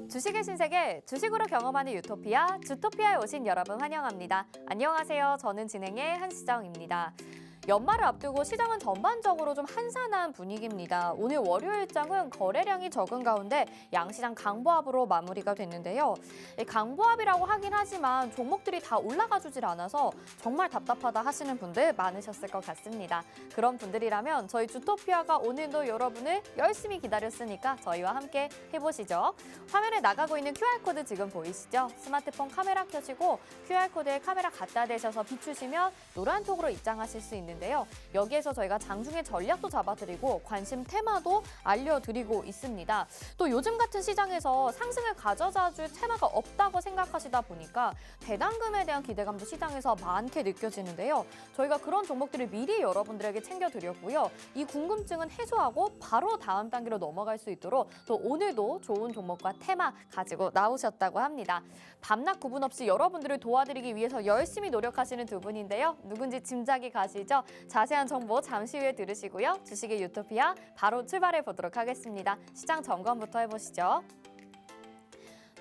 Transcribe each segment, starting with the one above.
주식의 신세계, 주식으로 경험하는 유토피아, 주토피아에 오신 여러분 환영합니다. 안녕하세요. 저는 진행의 한시정입니다. 연말을 앞두고 시장은 전반적으로 좀 한산한 분위기입니다. 오늘 월요일장은 거래량이 적은 가운데 양시장 강보합으로 마무리가 됐는데요. 강보합이라고 하긴 하지만 종목들이 다 올라가 주질 않아서 정말 답답하다 하시는 분들 많으셨을 것 같습니다. 그런 분들이라면 저희 주토피아가 오늘도 여러분을 열심히 기다렸으니까 저희와 함께 해보시죠. 화면에 나가고 있는 QR코드 지금 보이시죠? 스마트폰 카메라 켜시고 QR코드에 카메라 갖다 대셔서 비추시면 노란톡으로 입장하실 수 있는데요. 여기에서 저희가 장중에 전략도 잡아드리고 관심 테마도 알려드리고 있습니다. 또 요즘 같은 시장에서 상승을 가져다 줄 테마가 없다고 생각하시다 보니까 배당금에 대한 기대감도 시장에서 많게 느껴지는데요. 저희가 그런 종목들을 미리 여러분들에게 챙겨드렸고요. 이 궁금증은 해소하고 바로 다음 단계로 넘어갈 수 있도록 또 오늘도 좋은 종목과 테마 가지고 나오셨다고 합니다. 밤낮 구분 없이 여러분들을 도와드리기 위해서 열심히 노력하시는 두 분인데요. 누군지 짐작이 가시죠? 자세한 정보 잠시 후에 들으시고요. 주식의 유토피아 바로 출발해 보도록 하겠습니다. 시장 점검부터 해보시죠.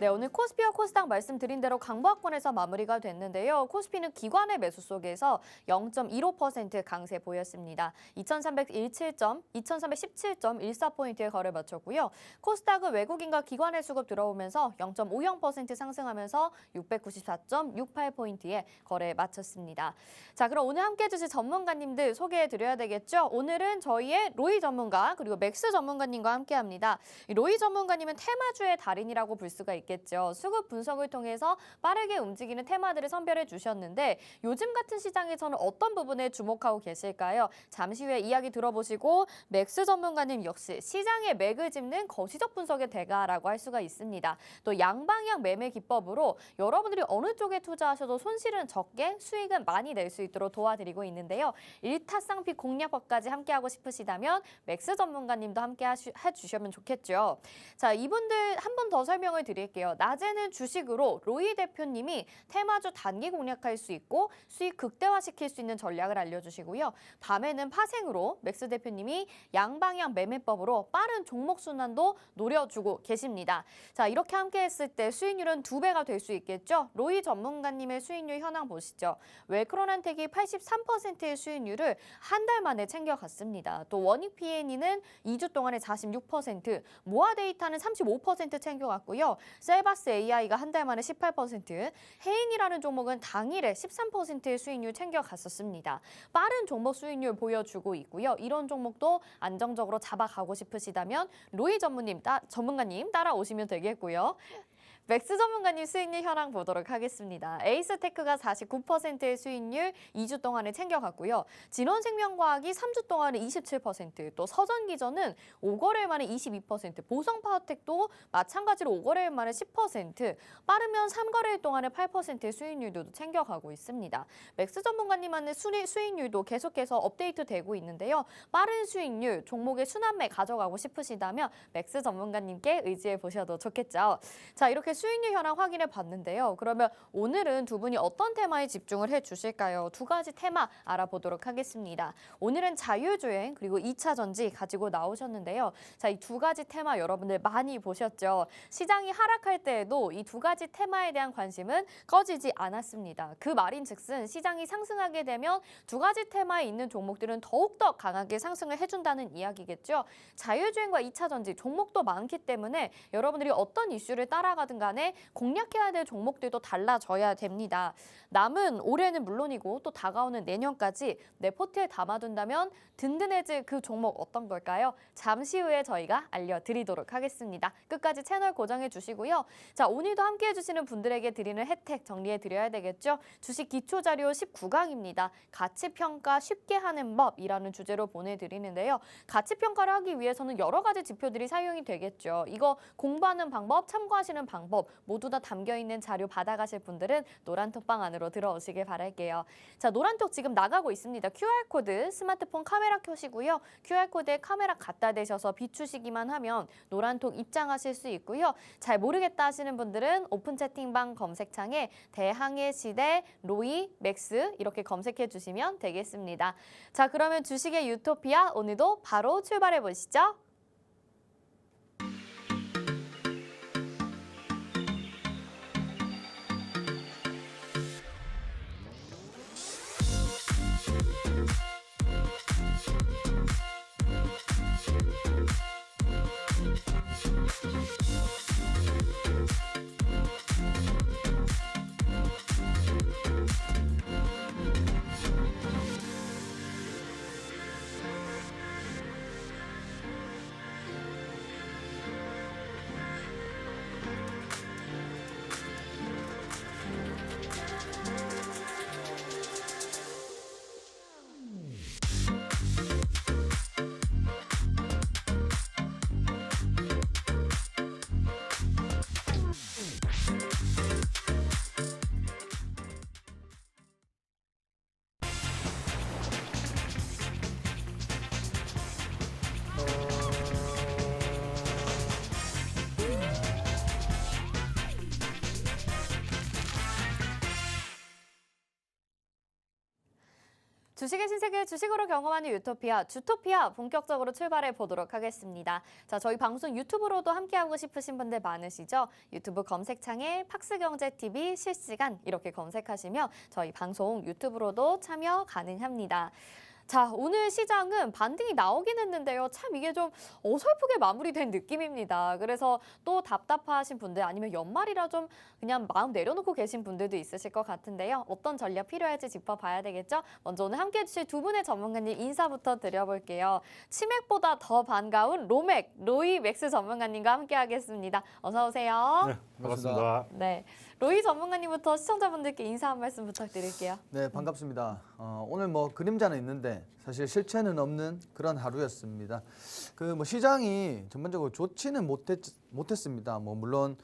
네, 오늘 코스피와 코스닥 말씀드린 대로 강보합권에서 마무리가 됐는데요. 코스피는 기관의 매수 속에서 0.15% 강세 보였습니다. 2317.14포인트의 거래 마쳤고요. 코스닥은 외국인과 기관의 수급 들어오면서 0.50% 상승하면서 694.68포인트의 거래 마쳤습니다. 자, 그럼 오늘 함께해 주실 전문가님들 소개해 드려야 되겠죠? 오늘은 저희의 로이 전문가 그리고 맥스 전문가님과 함께합니다. 로이 전문가님은 테마주의 달인이라고 볼 수가 있겠죠. 수급 분석을 통해서 빠르게 움직이는 테마들을 선별해 주셨는데 요즘 같은 시장에서는 어떤 부분에 주목하고 계실까요? 잠시 후에 이야기 들어보시고 맥스 전문가님 역시 시장의 맥을 짚는 거시적 분석의 대가라고 할 수가 있습니다. 또 양방향 매매 기법으로 여러분들이 어느 쪽에 투자하셔도 손실은 적게 수익은 많이 낼 수 있도록 도와드리고 있는데요. 일타쌍피 공략법까지 함께하고 싶으시다면 맥스 전문가님도 함께 해주시면 좋겠죠. 자, 이분들 한 번 더 설명을 드릴게요. 낮에는 주식으로 로이 대표님이 테마주 단기 공략할 수 있고 수익 극대화시킬 수 있는 전략을 알려주시고요. 밤에는 파생으로 맥스 대표님이 양방향 매매법으로 빠른 종목 순환도 노려주고 계십니다. 자, 이렇게 함께 했을 때 수익률은 2배가 될 수 있겠죠. 로이 전문가님의 수익률 현황 보시죠. 웰크론한텍이 83%의 수익률을 한 달 만에 챙겨갔습니다. 또 원익 PNE는 2주 동안에 46%, 모아데이터는 35% 챙겨갔고요. 셀바스 AI가 한 달 만에 18%, 해인이라는 종목은 당일에 13%의 수익률 챙겨갔었습니다. 빠른 종목 수익률 보여주고 있고요. 이런 종목도 안정적으로 잡아가고 싶으시다면 로이 전문가님 따라오시면 되겠고요. 맥스 전문가님 수익률 현황 보도록 하겠습니다. 에이스테크가 49%의 수익률 2주 동안에 챙겨갔고요. 진원생명과학이 3주 동안에 27%, 또 서전기전은 5거래일 만에 22%, 보성파워텍도 마찬가지로 5거래일 만에 10%, 빠르면 3거래일 동안에 8%의 수익률도 챙겨가고 있습니다. 맥스 전문가님만의 수익률도 계속해서 업데이트되고 있는데요. 빠른 수익률, 종목의 순환매 가져가고 싶으시다면 맥스 전문가님께 의지해 보셔도 좋겠죠. 자, 이렇게 수익률 현황 확인해 봤는데요. 그러면 오늘은 두 분이 어떤 테마에 집중을 해 주실까요? 두 가지 테마 알아보도록 하겠습니다. 오늘은 자율주행 그리고 2차 전지 가지고 나오셨는데요. 자, 이 두 가지 테마 여러분들 많이 보셨죠? 시장이 하락할 때에도 이 두 가지 테마에 대한 관심은 꺼지지 않았습니다. 그 말인즉슨 시장이 상승하게 되면 두 가지 테마에 있는 종목들은 더욱더 강하게 상승을 해준다는 이야기겠죠. 자율주행과 2차 전지 종목도 많기 때문에 여러분들이 어떤 이슈를 따라가든 간에 공략해야 될 종목들도 달라져야 됩니다. 남은 올해는 물론이고 또 다가오는 내년까지 내 포트에 담아둔다면 든든해질 그 종목 어떤 걸까요? 잠시 후에 저희가 알려드리도록 하겠습니다. 끝까지 채널 고정해 주시고요. 자, 오늘도 함께해 주시는 분들에게 드리는 혜택 정리해 드려야 되겠죠? 주식 기초자료 19강입니다. 가치평가 쉽게 하는 법이라는 주제로 보내드리는데요. 가치평가를 하기 위해서는 여러 가지 지표들이 사용이 되겠죠. 이거 공부하는 방법, 참고하시는 방법 모두 다 담겨있는 자료 받아가실 분들은 노란톡방 안으로 들어오시길 바랄게요. 자, 노란톡 지금 나가고 있습니다. QR코드 스마트폰 카메라 켜시고요. QR코드에 카메라 갖다 대셔서 비추시기만 하면 노란톡 입장하실 수 있고요. 잘 모르겠다 하시는 분들은 오픈 채팅방 검색창에 대항해 시대, 로이, 맥스 이렇게 검색해 주시면 되겠습니다. 자, 그러면 주식의 유토피아 오늘도 바로 출발해 보시죠. 주식의 신세계 주식으로 경험하는 유토피아, 주토피아 본격적으로 출발해 보도록 하겠습니다. 자, 저희 방송 유튜브로도 함께하고 싶으신 분들 많으시죠? 유튜브 검색창에 팍스경제TV 실시간 이렇게 검색하시면 저희 방송 유튜브로도 참여 가능합니다. 자, 오늘 시장은 반등이 나오긴 했는데요. 참 이게 좀 어설프게 마무리된 느낌입니다. 그래서 또 답답하신 분들 아니면 연말이라 좀 그냥 마음 내려놓고 계신 분들도 있으실 것 같은데요. 어떤 전략 필요할지 짚어봐야 되겠죠? 먼저 오늘 함께해 주실 두 분의 전문가님 인사부터 드려볼게요. 치맥보다 더 반가운 로맥, 로이 맥스 전문가님과 함께하겠습니다. 어서 오세요. 네, 반갑습니다. 네, 로이 전문가님부터 시청자분들께 인사 한 말씀 부탁드릴게요. 네, 반갑습니다. 오늘 뭐 그림자는 있는데 사실 실체는 없는 그런 하루였습니다. 그 뭐 시장이 전반적으로 좋지는 못했습니다. 뭐 물론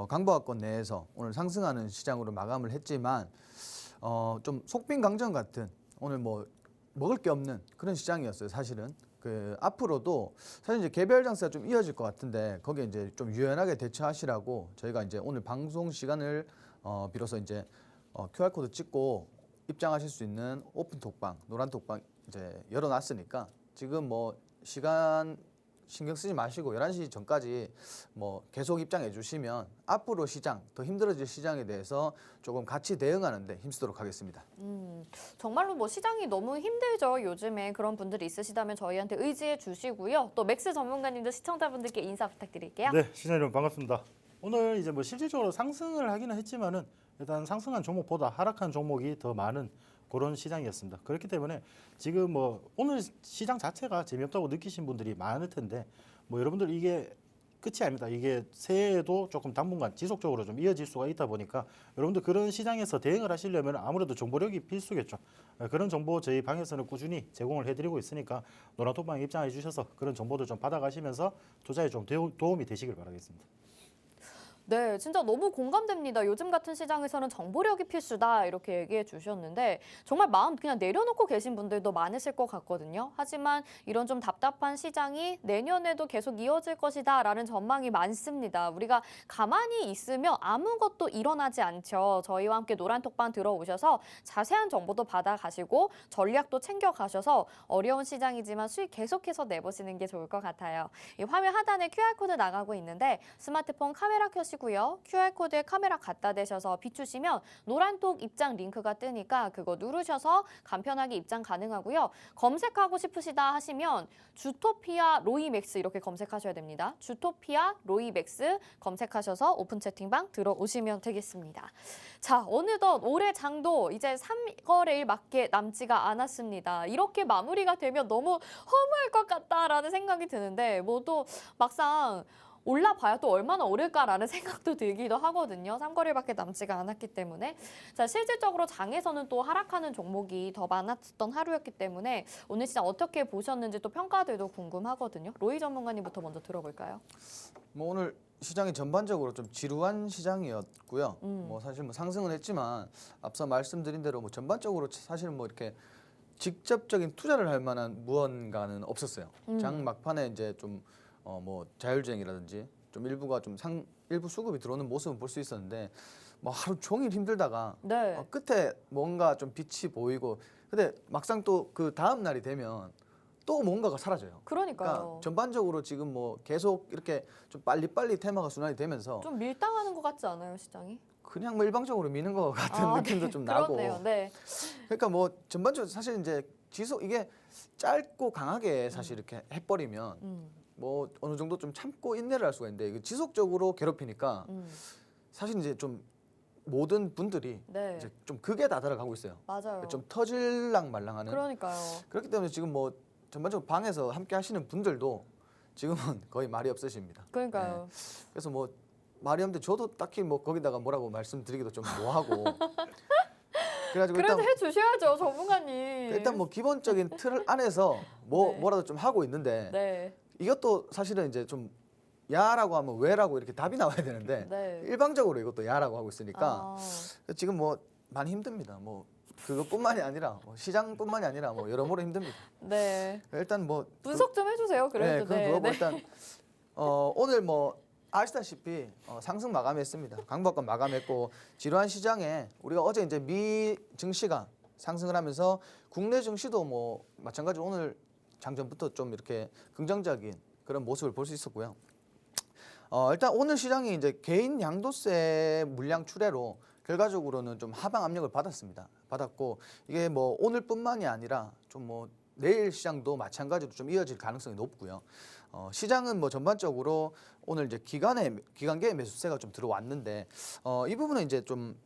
강보합권 내에서 오늘 상승하는 시장으로 마감을 했지만 좀 속빈강정 같은 오늘 뭐 먹을 게 없는 그런 시장이었어요. 사실은 그 앞으로도 사실 이제 개별 장세가 좀 이어질 것 같은데 거기에 이제 좀 유연하게 대처하시라고 저희가 이제 오늘 방송 시간을 빌어서 이제 QR 코드 찍고 입장하실 수 있는 오픈 톡방, 노란 톡방 이제 열어놨으니까 지금 뭐 시간 신경 쓰지 마시고 11시 전까지 뭐 계속 입장해 주시면 앞으로 시장, 더 힘들어질 시장에 대해서 조금 같이 대응하는데 힘쓰도록 하겠습니다. 정말로 뭐 시장이 너무 힘들죠. 요즘에 그런 분들이 있으시다면 저희한테 의지해 주시고요. 또 맥스 전문가님도 시청자분들께 인사 부탁드릴게요. 네, 시청자 여러분 반갑습니다. 오늘 이제 뭐 실질적으로 상승을 하기는 했지만은 일단 상승한 종목보다 하락한 종목이 더 많은 그런 시장이었습니다. 그렇기 때문에 지금 뭐 오늘 시장 자체가 재미없다고 느끼신 분들이 많을 텐데 뭐 여러분들 이게 끝이 아닙니다. 이게 새해에도 조금 당분간 지속적으로 좀 이어질 수가 있다 보니까 여러분들 그런 시장에서 대응을 하시려면 아무래도 정보력이 필수겠죠. 그런 정보 저희 방에서는 꾸준히 제공을 해드리고 있으니까 노란톡방에 입장해 주셔서 그런 정보도 좀 받아가시면서 투자에 좀 도움이 되시길 바라겠습니다. 네, 진짜 너무 공감됩니다. 요즘 같은 시장에서는 정보력이 필수다 이렇게 얘기해 주셨는데 정말 마음 그냥 내려놓고 계신 분들도 많으실 것 같거든요. 하지만 이런 좀 답답한 시장이 내년에도 계속 이어질 것이다 라는 전망이 많습니다. 우리가 가만히 있으면 아무것도 일어나지 않죠. 저희와 함께 노란톡방 들어오셔서 자세한 정보도 받아가시고 전략도 챙겨가셔서 어려운 시장이지만 수익 계속해서 내보시는 게 좋을 것 같아요. 이 화면 하단에 QR코드 나가고 있는데 스마트폰 카메라 켜시고요. QR코드에 카메라 갖다 대셔서 비추시면 노란톡 입장 링크가 뜨니까 그거 누르셔서 간편하게 입장 가능하고요. 검색하고 싶으시다 하시면 주토피아 로이맥스 이렇게 검색하셔야 됩니다. 주토피아 로이맥스 검색하셔서 오픈 채팅방 들어오시면 되겠습니다. 자, 어느덧 올해 장도 이제 3거래일밖에 남지가 않았습니다. 이렇게 마무리가 되면 너무 허무할 것 같다라는 생각이 드는데 뭐 또 막상 올라봐야 또 얼마나 오를까라는 생각도 들기도 하거든요. 3거래일밖에 남지가 않았기 때문에. 자, 실질적으로 장에서는 또 하락하는 종목이 더 많았던 하루였기 때문에 오늘 시장 어떻게 보셨는지 또 평가들도 궁금하거든요. 로이 전문가님부터 먼저 들어볼까요? 뭐 오늘 시장이 전반적으로 좀 지루한 시장이었고요. 뭐 사실 뭐 상승은 했지만 앞서 말씀드린 대로 뭐 전반적으로 사실은 뭐 이렇게 직접적인 투자를 할 만한 무언가는 없었어요. 장 막판에 이제 좀 뭐 자율주행이라든지 좀 일부가 좀 일부 수급이 들어오는 모습은 볼 수 있었는데 뭐 하루 종일 힘들다가 네. 끝에 뭔가 좀 빛이 보이고 근데 막상 또 그 다음 날이 되면 또 뭔가가 사라져요. 그러니까요. 그러니까 전반적으로 지금 뭐 계속 이렇게 좀 빨리빨리 테마가 순환이 되면서 좀 밀당하는 것 같지 않아요, 시장이? 그냥 뭐 일방적으로 미는 것 같은 느낌도 네. 좀 나고. 그렇네요. 네. 그러니까 뭐 전반적으로 사실 이제 이게 짧고 강하게 사실 이렇게 해버리면 뭐 어느 정도 좀 참고 인내를 할 수가 있는데 이게 지속적으로 괴롭히니까 사실 이제 좀 모든 분들이 네. 이제 좀 극에 다다라가고 있어요. 맞아요. 좀 터질랑 말랑하는. 그러니까요. 그렇기 때문에 지금 뭐 전반적으로 방에서 함께 하시는 분들도 지금은 거의 말이 없으십니다. 그러니까요. 그래서 뭐 말이 없는데 저도 딱히 뭐 거기다가 뭐라고 말씀드리기도 좀 뭐하고. 그래가지고 그래도 일단 해주셔야죠, 전문가님. 일단 뭐 기본적인 틀 안에서 뭐 네. 뭐라도 좀 하고 있는데 네. 이것도 사실은 이제 좀 야라고 하면 왜라고 이렇게 답이 나와야 되는데 네. 일방적으로 이것도 야라고 하고 있으니까 아, 지금 뭐 많이 힘듭니다. 뭐 그것뿐만이 아니라 뭐 시장뿐만이 아니라 뭐 여러모로 힘듭니다. 네. 일단 뭐 분석 좀 해주세요, 그래도. 그건 그거고 일단 오늘 뭐 아시다시피 상승 마감했습니다. 강보합권 마감했고 지루한 시장에 우리가 어제 이제 미 증시가 상승을 하면서 국내 증시도 뭐 마찬가지로 오늘 장전부터 좀 이렇게 긍정적인 그런 모습을 볼 수 있었고요. 일단 오늘 시장이 이제 개인 양도세 물량 추례로 결과적으로는 좀 하방 압력을 받았고 이게 뭐 오늘뿐만이 아니라 좀 뭐 내일 시장도 마찬가지로 좀 이어질 가능성이 높고요. 시장은 뭐 전반적으로 오늘 이제 기관계 매수세가 좀 들어왔는데 이 부분은 이제 좀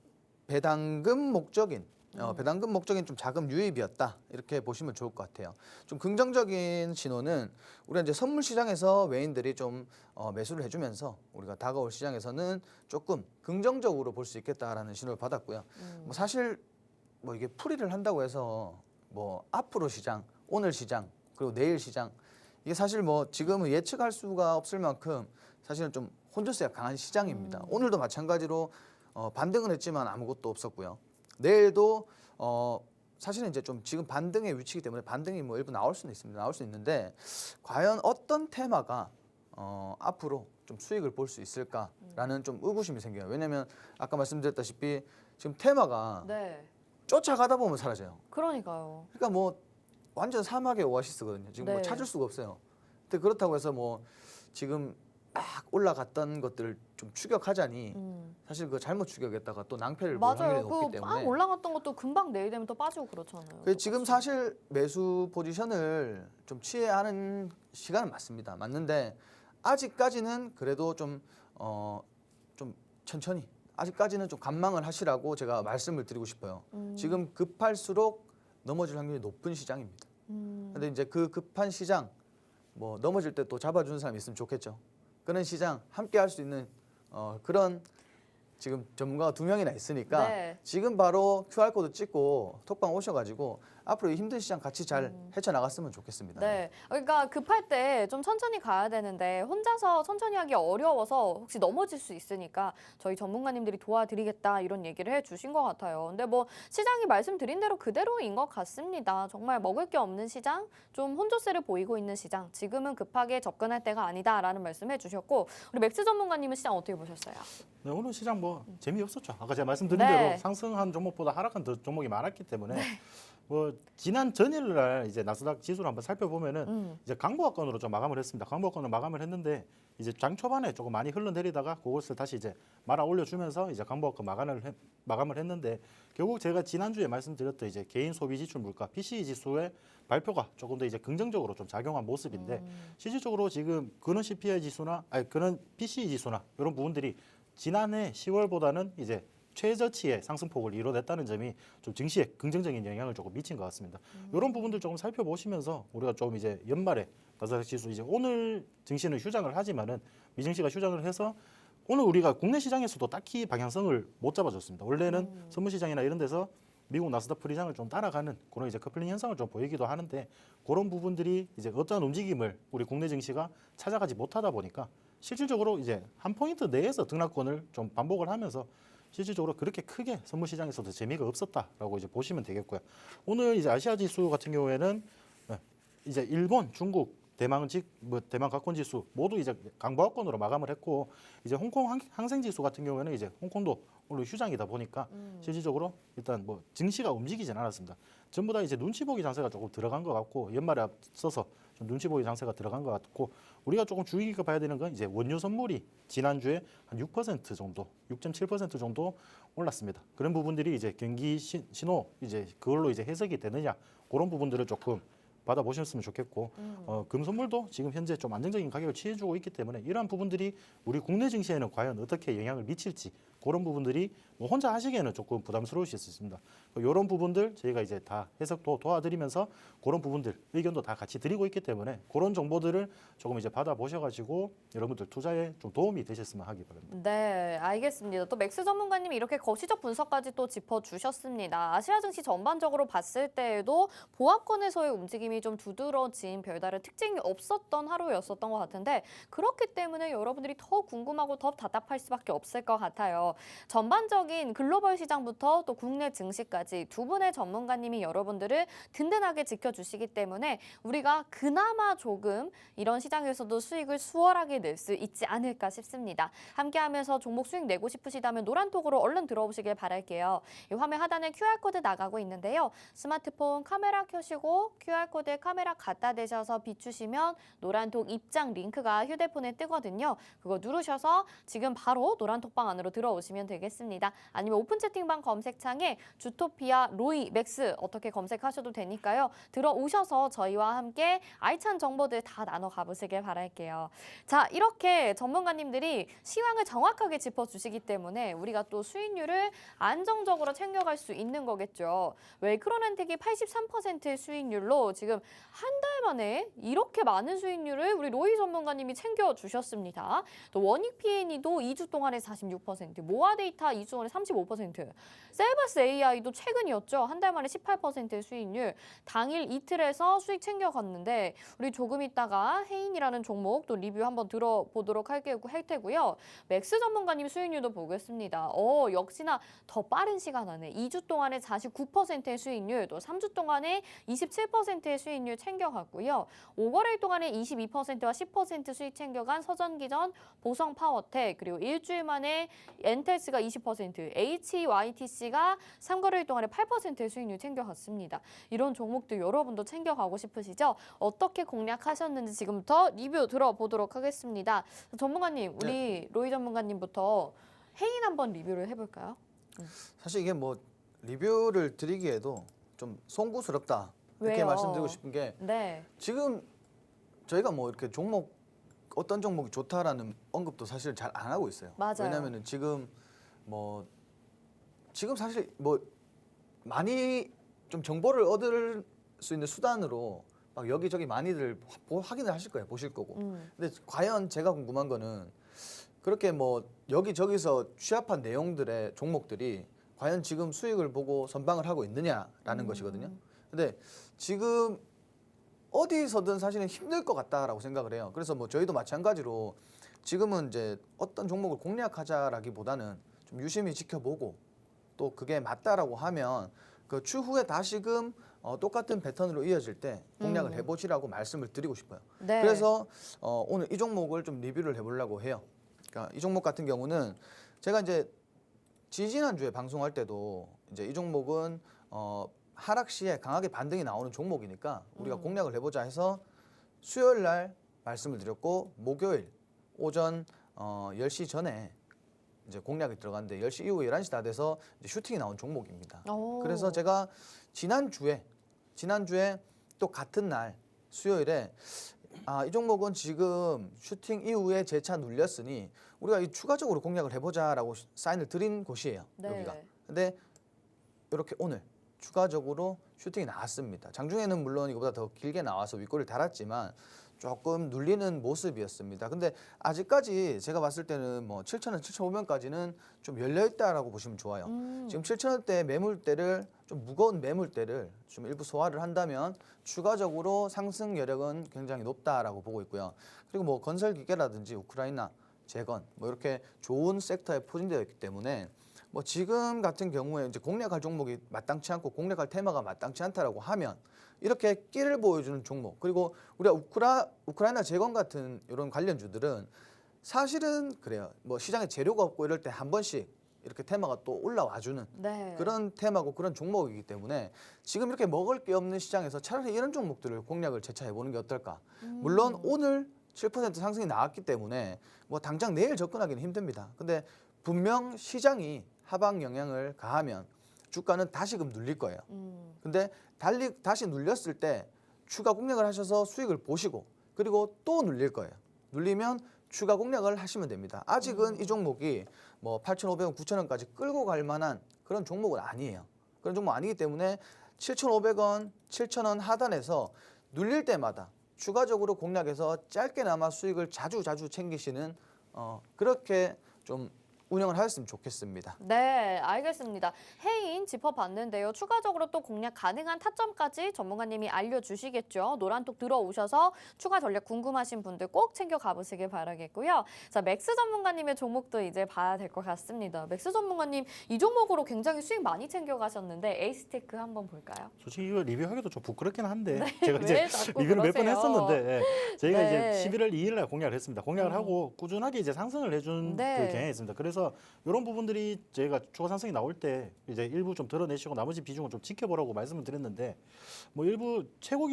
배당금 목적인 좀 자금 유입이었다 이렇게 보시면 좋을 것 같아요. 좀 긍정적인 신호는 우리가 이제 선물 시장에서 외인들이 좀 매수를 해주면서 우리가 다가올 시장에서는 조금 긍정적으로 볼 수 있겠다라는 신호를 받았고요. 뭐 사실 뭐 이게 풀이를 한다고 해서 뭐 앞으로 시장, 오늘 시장 그리고 내일 시장 이게 사실 뭐 지금은 예측할 수가 없을 만큼 사실은 좀 혼조세가 강한 시장입니다. 오늘도 마찬가지로 반등은 했지만 아무것도 없었고요. 내일도 사실은 이제 좀 지금 반등의 위치이기 때문에 반등이 뭐 일부 나올 수는 있습니다. 나올 수 있는데 과연 어떤 테마가 앞으로 좀 수익을 볼 수 있을까라는 좀 의구심이 생겨요. 왜냐하면 아까 말씀드렸다시피 지금 테마가 네. 쫓아가다 보면 사라져요. 그러니까요. 그러니까 뭐 완전 사막의 오아시스거든요. 지금 뭐 네. 찾을 수가 없어요. 근데 그렇다고 해서 뭐 지금 막 올라갔던 것들을 좀 추격하자니 사실 그 잘못 추격했다가 또 낭패를 볼 확률이 맞아요. 높기 그 때문에 빵 올라갔던 것도 금방 내일 되면 또 빠지고 그렇잖아요. 그래서 지금 사실 매수 포지션을 좀 취해야 하는 시간은 맞습니다. 맞는데 아직까지는 그래도 좀 천천히 아직까지는 좀 관망을 하시라고 제가 말씀을 드리고 싶어요. 지금 급할수록 넘어질 확률이 높은 시장입니다. 근데 이제 그 급한 시장 뭐 넘어질 때 또 잡아주는 사람이 있으면 좋겠죠. 그런 시장 함께 할 수 있는 그런 지금 전문가가 2명이나 있으니까 네. 지금 바로 QR코드 찍고 톡방 오셔가지고 앞으로 이 힘든 시장 같이 잘 헤쳐나갔으면 좋겠습니다. 네. 그러니까 급할 때 좀 천천히 가야 되는데 혼자서 천천히 하기 어려워서 혹시 넘어질 수 있으니까 저희 전문가님들이 도와드리겠다 이런 얘기를 해주신 것 같아요. 근데 뭐 시장이 말씀드린 대로 그대로인 것 같습니다. 정말 먹을 게 없는 시장, 좀 혼조세를 보이고 있는 시장, 지금은 급하게 접근할 때가 아니다라는 말씀 해주셨고 우리 맥스 전문가님은 시장 어떻게 보셨어요? 네, 오늘 시장 뭐 재미없었죠. 아까 제가 말씀드린 네. 대로 상승한 종목보다 하락한 종목이 많았기 때문에 뭐 지난 전일날 이제 나스닥 지수를 한번 살펴보면은 이제 강보합권으로 좀 마감을 했습니다. 강보합권으로 마감을 했는데 이제 장 초반에 조금 많이 흘러내리다가 그것을 다시 이제 말아 올려주면서 이제 강보합권 마감을 했는데 결국 제가 지난주에 말씀드렸던 이제 개인 소비 지출 물가 PCE 지수의 발표가 조금 더 이제 긍정적으로 좀 작용한 모습인데 실질적으로 지금 그런 CPI 지수나 그런 PCE 지수나 이런 부분들이 지난해 10월보다는 이제 최저치의 상승폭을 이뤄냈다는 점이 좀 증시에 긍정적인 영향을 조금 미친 것 같습니다. 이런 부분들 조금 살펴보시면서 우리가 좀 이제 연말에 나스닥 지수 이제 오늘 증시는 휴장을 하지만은 미증시가 휴장을 해서 오늘 우리가 국내 시장에서도 딱히 방향성을 못 잡아줬습니다. 원래는 선물 시장이나 이런 데서 미국 나스닥 프리장을 좀 따라가는 그런 이제 커플링 현상을 좀 보이기도 하는데 그런 부분들이 이제 어떠한 움직임을 우리 국내 증시가 찾아가지 못하다 보니까 실질적으로 이제 한 포인트 내에서 등락권을 좀 반복을 하면서 실질적으로 그렇게 크게 선물 시장에서도 재미가 없었다라고 이제 보시면 되겠고요. 오늘 이제 아시아 지수 같은 경우에는 이제 일본, 중국, 대만 가권 지수 모두 이제 강보합권으로 마감을 했고 이제 홍콩 항생 지수 같은 경우에는 이제 홍콩도 오늘 휴장이다 보니까 실질적으로 일단 뭐 증시가 움직이진 않았습니다. 전부 다 이제 눈치 보기 장세가 조금 들어간 것 같고 연말에 앞서서 좀 눈치 보기 장세가 들어간 것 같고 우리가 조금 주의 깊게 봐야 되는 건 이제 원유 선물이 지난주에 한 6% 정도, 6.7% 정도 올랐습니다. 그런 부분들이 이제 경기 신호 이제 그걸로 이제 해석이 되느냐 그런 부분들을 조금 받아보셨으면 좋겠고 금선물도 지금 현재 좀 안정적인 가격을 취해주고 있기 때문에 이러한 부분들이 우리 국내 증시에는 과연 어떻게 영향을 미칠지 그런 부분들이 뭐 혼자 하시기에는 조금 부담스러우실 수 있습니다. 이런 부분들 저희가 이제 다 해석도 도와드리면서 그런 부분들 의견도 다 같이 드리고 있기 때문에 그런 정보들을 조금 이제 받아보셔가지고 여러분들 투자에 좀 도움이 되셨으면 하기 바랍니다. 네, 알겠습니다. 또 맥스 전문가님이 이렇게 거시적 분석까지 또 짚어주셨습니다. 아시아 증시 전반적으로 봤을 때에도 보합권에서의 움직임이 좀 두드러진 별다른 특징이 없었던 하루였었던 것 같은데 그렇기 때문에 여러분들이 더 궁금하고 더 답답할 수밖에 없을 것 같아요. 전반적인 글로벌 시장부터 또 국내 증시까지 두 분의 전문가님이 여러분들을 든든하게 지켜주시기 때문에 우리가 그나마 조금 이런 시장에서도 수익을 수월하게 낼 수 있지 않을까 싶습니다. 함께하면서 종목 수익 내고 싶으시다면 노란톡으로 얼른 들어오시길 바랄게요. 이 화면 하단에 QR코드 나가고 있는데요. 스마트폰 카메라 켜시고 QR코드에 카메라 갖다 대셔서 비추시면 노란톡 입장 링크가 휴대폰에 뜨거든요. 그거 누르셔서 지금 바로 노란톡방 안으로 들어오시면 되겠습니다. 아니면 오픈 채팅방 검색창에 주토피아, 로이, 맥스 어떻게 검색하셔도 되니까요. 들어오셔서 저희와 함께 알찬 정보들 다 나눠 가보시길 바랄게요. 자, 이렇게 전문가님들이 시황을 정확하게 짚어주시기 때문에 우리가 또 수익률을 안정적으로 챙겨갈 수 있는 거겠죠. 웰크론엔텍이 83%의 수익률로 지금 한 달 만에 이렇게 많은 수익률을 우리 로이 전문가님이 챙겨주셨습니다. 또 원익 P&E도 2주 동안에 46%, 모아데이터 2주 동안에 35%, 셀바스 AI도 최근이었죠. 한 달 만에 18%의 수익률, 당일 이틀에서 수익 챙겨갔는데 우리 조금 있다가 해인이라는 종목 또 리뷰 한번 들어보도록 할 테고요. 맥스 전문가님 수익률도 보겠습니다. 역시나 더 빠른 시간 안에 2주 동안에 49%의 수익률, 또 3주 동안에 27%의 수익률 챙겨갔고요. 5거래일 동안에 22%와 10% 수익 챙겨간 서전기전, 보성파워텍, 그리고 일주일 만에 엔텔스가 20%, HYTC가 3거래일 동안에 8%의 수익률 챙겨갔습니다. 이런 종목들 여러분도 챙겨가고 싶으시죠? 어떻게 공략하셨는지 지금부터 리뷰 들어보도록 하겠습니다. 전문가님, 우리 로이 전문가님부터 해인 한번 리뷰를 해볼까요? 사실 이게 뭐 리뷰를 드리기에도 좀 송구스럽다 이렇게 왜요? 말씀드리고 싶은 게 네. 지금 저희가 뭐 이렇게 종목 어떤 종목이 좋다라는 언급도 사실 잘 안 하고 있어요. 맞아요. 왜냐하면은 지금 사실 뭐 많이 좀 정보를 얻을 수 있는 수단으로 막 여기저기 많이들 확인을 하실 거예요. 보실 거고. 근데 과연 제가 궁금한 거는 그렇게 뭐 여기저기서 취합한 내용들의 종목들이 과연 지금 수익을 보고 선방을 하고 있느냐라는 것이거든요. 근데 지금 어디서든 사실은 힘들 것 같다라고 생각을 해요. 그래서 뭐 저희도 마찬가지로 지금은 이제 어떤 종목을 공략하자라기보다는 좀 유심히 지켜보고 또 그게 맞다라고 하면 그 추후에 다시금 똑같은 패턴으로 이어질 때 공략을 해보시라고 말씀을 드리고 싶어요. 네. 그래서 오늘 이 종목을 좀 리뷰를 해보려고 해요. 그러니까 이 종목 같은 경우는 제가 이제 지지난주에 방송할 때도 이제 이 종목은 하락 시에 강하게 반등이 나오는 종목이니까 우리가 공략을 해보자 해서 수요일 날 말씀을 드렸고 목요일 오전 10시 전에 이제 공략이 들어갔는데 10시 이후 11시 다 돼서 이제 슈팅이 나온 종목입니다. 오. 그래서 제가 지난주에 또 같은 날 수요일에 이 종목은 지금 슈팅 이후에 재차 눌렸으니 우리가 이 추가적으로 공략을 해보자라고 사인을 드린 곳이에요. 네. 여기가. 근데 이렇게 오늘 추가적으로 슈팅이 나왔습니다. 장중에는 물론 이거보다 더 길게 나와서 윗골을 달았지만 조금 눌리는 모습이었습니다. 근데 아직까지 제가 봤을 때는 뭐 7,000원, 7,500원까지는 좀 열려 있다라고 보시면 좋아요. 지금 7,000원대 매물대를 좀 무거운 매물대를 좀 일부 소화를 한다면 추가적으로 상승 여력은 굉장히 높다라고 보고 있고요. 그리고 뭐 건설 기계라든지 우크라이나 재건 뭐 이렇게 좋은 섹터에 포진되어 있기 때문에 뭐 지금 같은 경우에 이제 공략할 종목이 마땅치 않고 공략할 테마가 마땅치 않다라고 하면 이렇게 끼를 보여주는 종목 그리고 우리가 우크라이나 재건 같은 이런 관련주들은 사실은 그래요. 뭐 시장에 재료가 없고 이럴 때 한 번씩 이렇게 테마가 또 올라와주는 네. 그런 테마고 그런 종목이기 때문에 지금 이렇게 먹을 게 없는 시장에서 차라리 이런 종목들을 공략을 재차해보는 게 어떨까. 물론 오늘 7% 상승이 나왔기 때문에 뭐 당장 내일 접근하기는 힘듭니다. 근데 분명 시장이 하방 영향을 가하면 주가는 다시금 눌릴 거예요. 근데 다시 눌렸을 때 추가 공략을 하셔서 수익을 보시고 그리고 또 눌릴 거예요. 눌리면 추가 공략을 하시면 됩니다. 아직은 이 종목이 뭐 8,500원, 9,000원까지 끌고 갈 만한 그런 종목은 아니에요. 그런 종목 아니기 때문에 7,500원, 7,000원 하단에서 눌릴 때마다 추가적으로 공략해서 짧게나마 수익을 자주 챙기시는 그렇게 좀 운영을 하셨으면 좋겠습니다. 네, 알겠습니다. 해인 짚어봤는데요. 추가적으로 또 공략 가능한 타점까지 전문가님이 알려주시겠죠. 노란톡 들어오셔서 추가 전략 궁금하신 분들 꼭 챙겨 가보시길 바라겠고요. 자, 맥스 전문가님의 종목도 이제 봐야 될 것 같습니다. 맥스 전문가님 이 종목으로 굉장히 수익 많이 챙겨가셨는데 에이스테크 한번 볼까요? 솔직히 이거 리뷰하기도 좀 부끄럽긴 한데 제가 왜 이제 자꾸 리뷰를 몇 번 그러세요? 했었는데 저희가 네. 이제 11월 2일 날 공략을 했습니다. 공략을 하고 꾸준하게 이제 상승을 해준 네. 그 경향이 있습니다. 그래서 이런 부분들이 저희가 추가 상승이 나올 때 이제 일부 좀 드러내시고 나머지 비중은 좀 지켜보라고 말씀을 드렸는데 뭐 일부 최고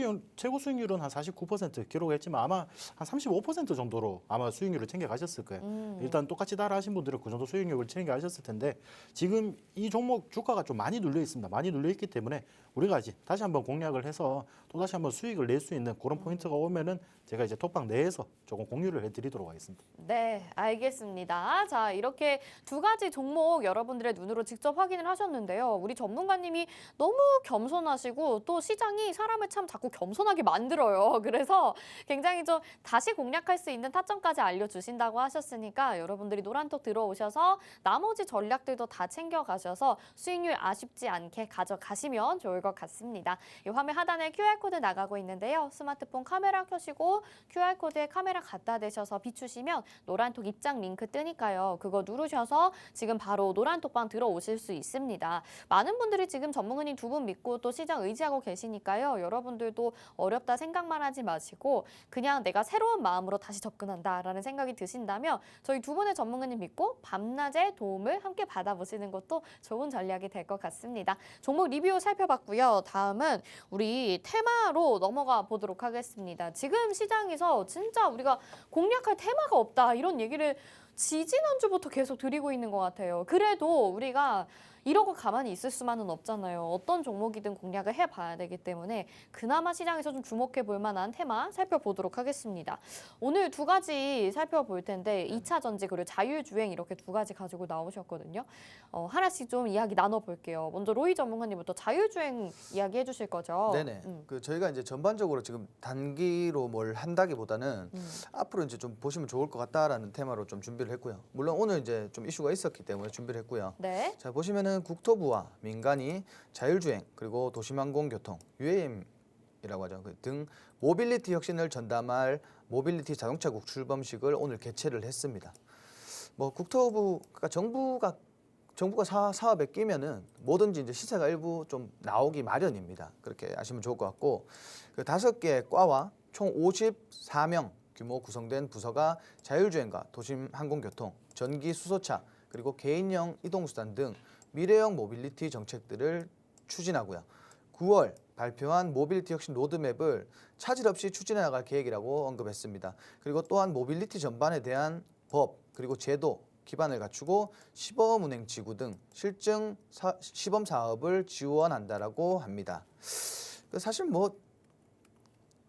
수익률은 한 49% 기록했지만 아마 한 35% 정도로 아마 수익률을 챙겨 가셨을 거예요. 일단 똑같이 따라 하신 분들은 그 정도 수익률을 챙겨 가셨을 텐데 지금 이 종목 주가가 좀 많이 눌려 있습니다. 많이 눌려 있기 때문에 우리가 이제 다시 한번 공략을 해서 또 다시 한번 수익을 낼 수 있는 그런 포인트가 오면은 제가 이제 톡방 내에서 조금 공유를 해드리도록 하겠습니다. 네, 알겠습니다. 자, 이렇게 두 가지 종목 여러분들의 눈으로 직접 확인을 하셨는데요. 우리 전문가님이 너무 겸손하시고 또 시장이 사람을 참 자꾸 겸손하게 만들어요. 그래서 굉장히 좀 다시 공략할 수 있는 타점까지 알려주신다고 하셨으니까 여러분들이 노란톡 들어오셔서 나머지 전략들도 다 챙겨가셔서 수익률 아쉽지 않게 가져가시면 좋을 것 같습니다. 이 화면 하단에 QR코드 나가고 있는데요. 스마트폰 카메라 켜시고 QR코드에 카메라 갖다 대셔서 비추시면 노란톡 입장 링크 뜨니까요. 그거 누르셔서 지금 바로 노란톡방 들어오실 수 있습니다. 많은 분들이 지금 전문가님 두 분 믿고 또 시장 의지하고 계시니까요. 여러분들도 어렵다 생각만 하지 마시고 그냥 내가 새로운 마음으로 다시 접근한다라는 생각이 드신다면 저희 두 분의 전문가님 믿고 밤낮에 도움을 함께 받아보시는 것도 좋은 전략이 될 것 같습니다. 종목 리뷰 살펴봤고요. 다음은 우리 테마로 넘어가 보도록 하겠습니다. 지금 시장에서 진짜 우리가 공략할 테마가 없다 이런 얘기를 지지난주부터 계속 드리고 있는 것 같아요. 그래도 우리가 이러고 가만히 있을 수만은 없잖아요. 어떤 종목이든 공략을 해봐야 되기 때문에 그나마 시장에서 좀 주목해 볼 만한 테마 살펴보도록 하겠습니다. 오늘 두 가지 살펴볼 텐데 2차 전지 그리고 자율주행 이렇게 두 가지 가지고 나오셨거든요. 하나씩 좀 이야기 나눠볼게요. 먼저 로이 전문가님부터 자율주행 이야기 해주실 거죠? 네네. 그 저희가 이제 전반적으로 지금 단기로 뭘 한다기보다는 앞으로 이제 좀 보시면 좋을 것 같다라는 테마로 좀 준비를 했고요. 물론 오늘 이제 좀 이슈가 있었기 때문에 준비를 했고요. 네. 자, 보시면은 국토부와 민간이 자율주행 그리고 도시망공교통 UAM이라고 하죠. 등 모빌리티 혁신을 전담할 모빌리티 자동차국 출범식을 오늘 개최를 했습니다. 뭐 국토부 그러니까 정부가 사업에 끼면은 뭐든지 이제 시세가 일부 좀 나오기 마련입니다. 그렇게 아시면 좋을 것 같고 그 5개 과와 총 54명 규모 구성된 부서가 자율주행과 도심항공교통, 전기 수소차 그리고 개인형 이동수단 등 미래형 모빌리티 정책들을 추진하고요. 9월 발표한 모빌리티 혁신 로드맵을 차질 없이 추진해 나갈 계획이라고 언급했습니다. 그리고 또한 모빌리티 전반에 대한 법 그리고 제도 기반을 갖추고 시범운행지구 등 실증 시범 사업을 지원한다라고 합니다. 사실 뭐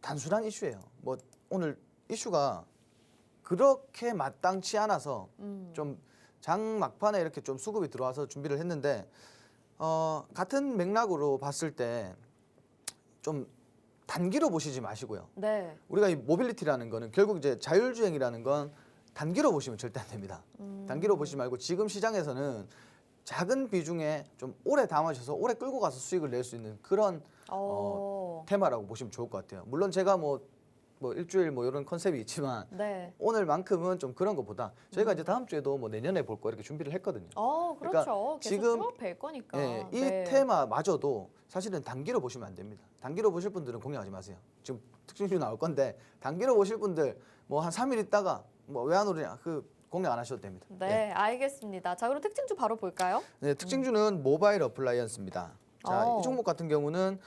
단순한 이슈예요. 뭐 오늘 이슈가 그렇게 마땅치 않아서 좀 장 막판에 이렇게 좀 수급이 들어와서 준비를 했는데 같은 맥락으로 봤을 때 좀 단기로 보시지 마시고요. 네. 우리가 이 모빌리티라는 거는 결국 이제 자율주행이라는 건 단기로 보시면 절대 안 됩니다. 단기로 보시지 말고 지금 시장에서는 작은 비중에 좀 오래 담아주셔서 오래 끌고 가서 수익을 낼 수 있는 그런 테마라고 보시면 좋을 것 같아요. 물론 제가 뭐 일주일 뭐 이런 컨셉이 있지만 네. 오늘만큼은 좀 그런 것보다 저희가 이제 다음 주에도 뭐 내년에 볼 거 이렇게 준비를 했거든요. 그렇죠. 그러니까 계속 지금 쭉 뵐 거니까. 예, 이 네. 테마마저도 사실은 단기로 보시면 안 됩니다. 단기로 보실 분들은 공략하지 마세요. 지금 특징주 나올 건데 단기로 보실 분들 뭐 한 3일 있다가 뭐 왜 안 오르냐 그 공략 안 하셔도 됩니다. 네, 알겠습니다. 자, 그럼 특징주 바로 볼까요? 네, 특징주는 모바일 어플라이언스입니다. 자, 이 종목 같은 경우는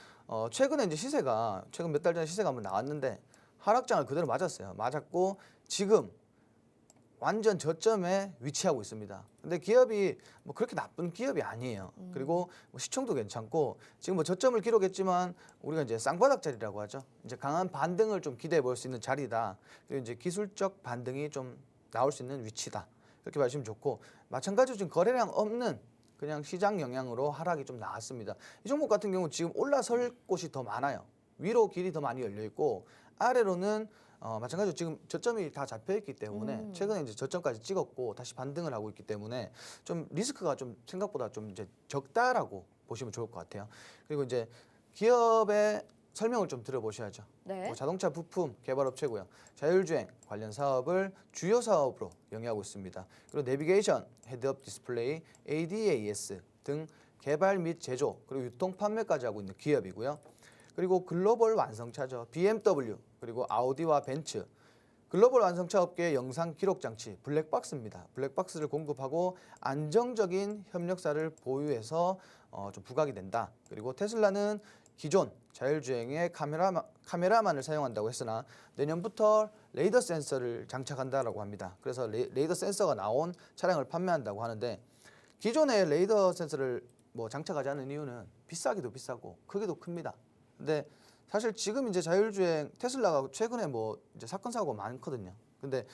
최근에 이제 시세가 최근 몇 달 전에 시세가 한번 나왔는데 하락장을 그대로 맞았어요. 맞았고 지금 완전 저점에 위치하고 있습니다. 근데 기업이 뭐 그렇게 나쁜 기업이 아니에요. 그리고 뭐 시총도 괜찮고 지금 뭐 저점을 기록했지만 우리가 이제 쌍바닥 자리라고 하죠. 이제 강한 반등을 좀 기대해 볼 수 있는 자리다. 그리고 이제 기술적 반등이 좀 나올 수 있는 위치다. 그렇게 봐주시면 좋고 마찬가지로 지금 거래량 없는 그냥 시장 영향으로 하락이 좀 나왔습니다. 이 종목 같은 경우 지금 올라설 곳이 더 많아요. 위로 길이 더 많이 열려 있고 아래로는 마찬가지로 지금 저점이 다 잡혀 있기 때문에 최근에 이제 저점까지 찍었고 다시 반등을 하고 있기 때문에 좀 리스크가 좀 생각보다 좀 이제 적다라고 보시면 좋을 것 같아요. 그리고 이제 기업의 설명을 좀 들어보셔야죠. 네. 뭐 자동차 부품 개발업체고요. 자율주행 관련 사업을 주요 사업으로 영위하고 있습니다. 그리고 내비게이션, 헤드업 디스플레이, ADAS 등 개발 및 제조 그리고 유통 판매까지 하고 있는 기업이고요. 그리고 글로벌 완성차죠. BMW 그리고 아우디와 벤츠. 글로벌 완성차 업계의 영상 기록 장치 블랙박스입니다. 블랙박스를 공급하고 안정적인 협력사를 보유해서 좀 부각이 된다. 그리고 테슬라는 기존 자율주행의 카메라만을 사용한다고 했으나 내년부터 레이더 센서를 장착한다라고 합니다. 그래서 레이더 센서가 나온 차량을 판매한다고 하는데 기존의 레이더 센서를 뭐 장착하지 않은 이유는 비싸기도 비싸고 크기도 큽니다. 근데 사실 지금 이제 자율주행 테슬라가 최근에 뭐 이제 사건 사고가 많거든요. 근데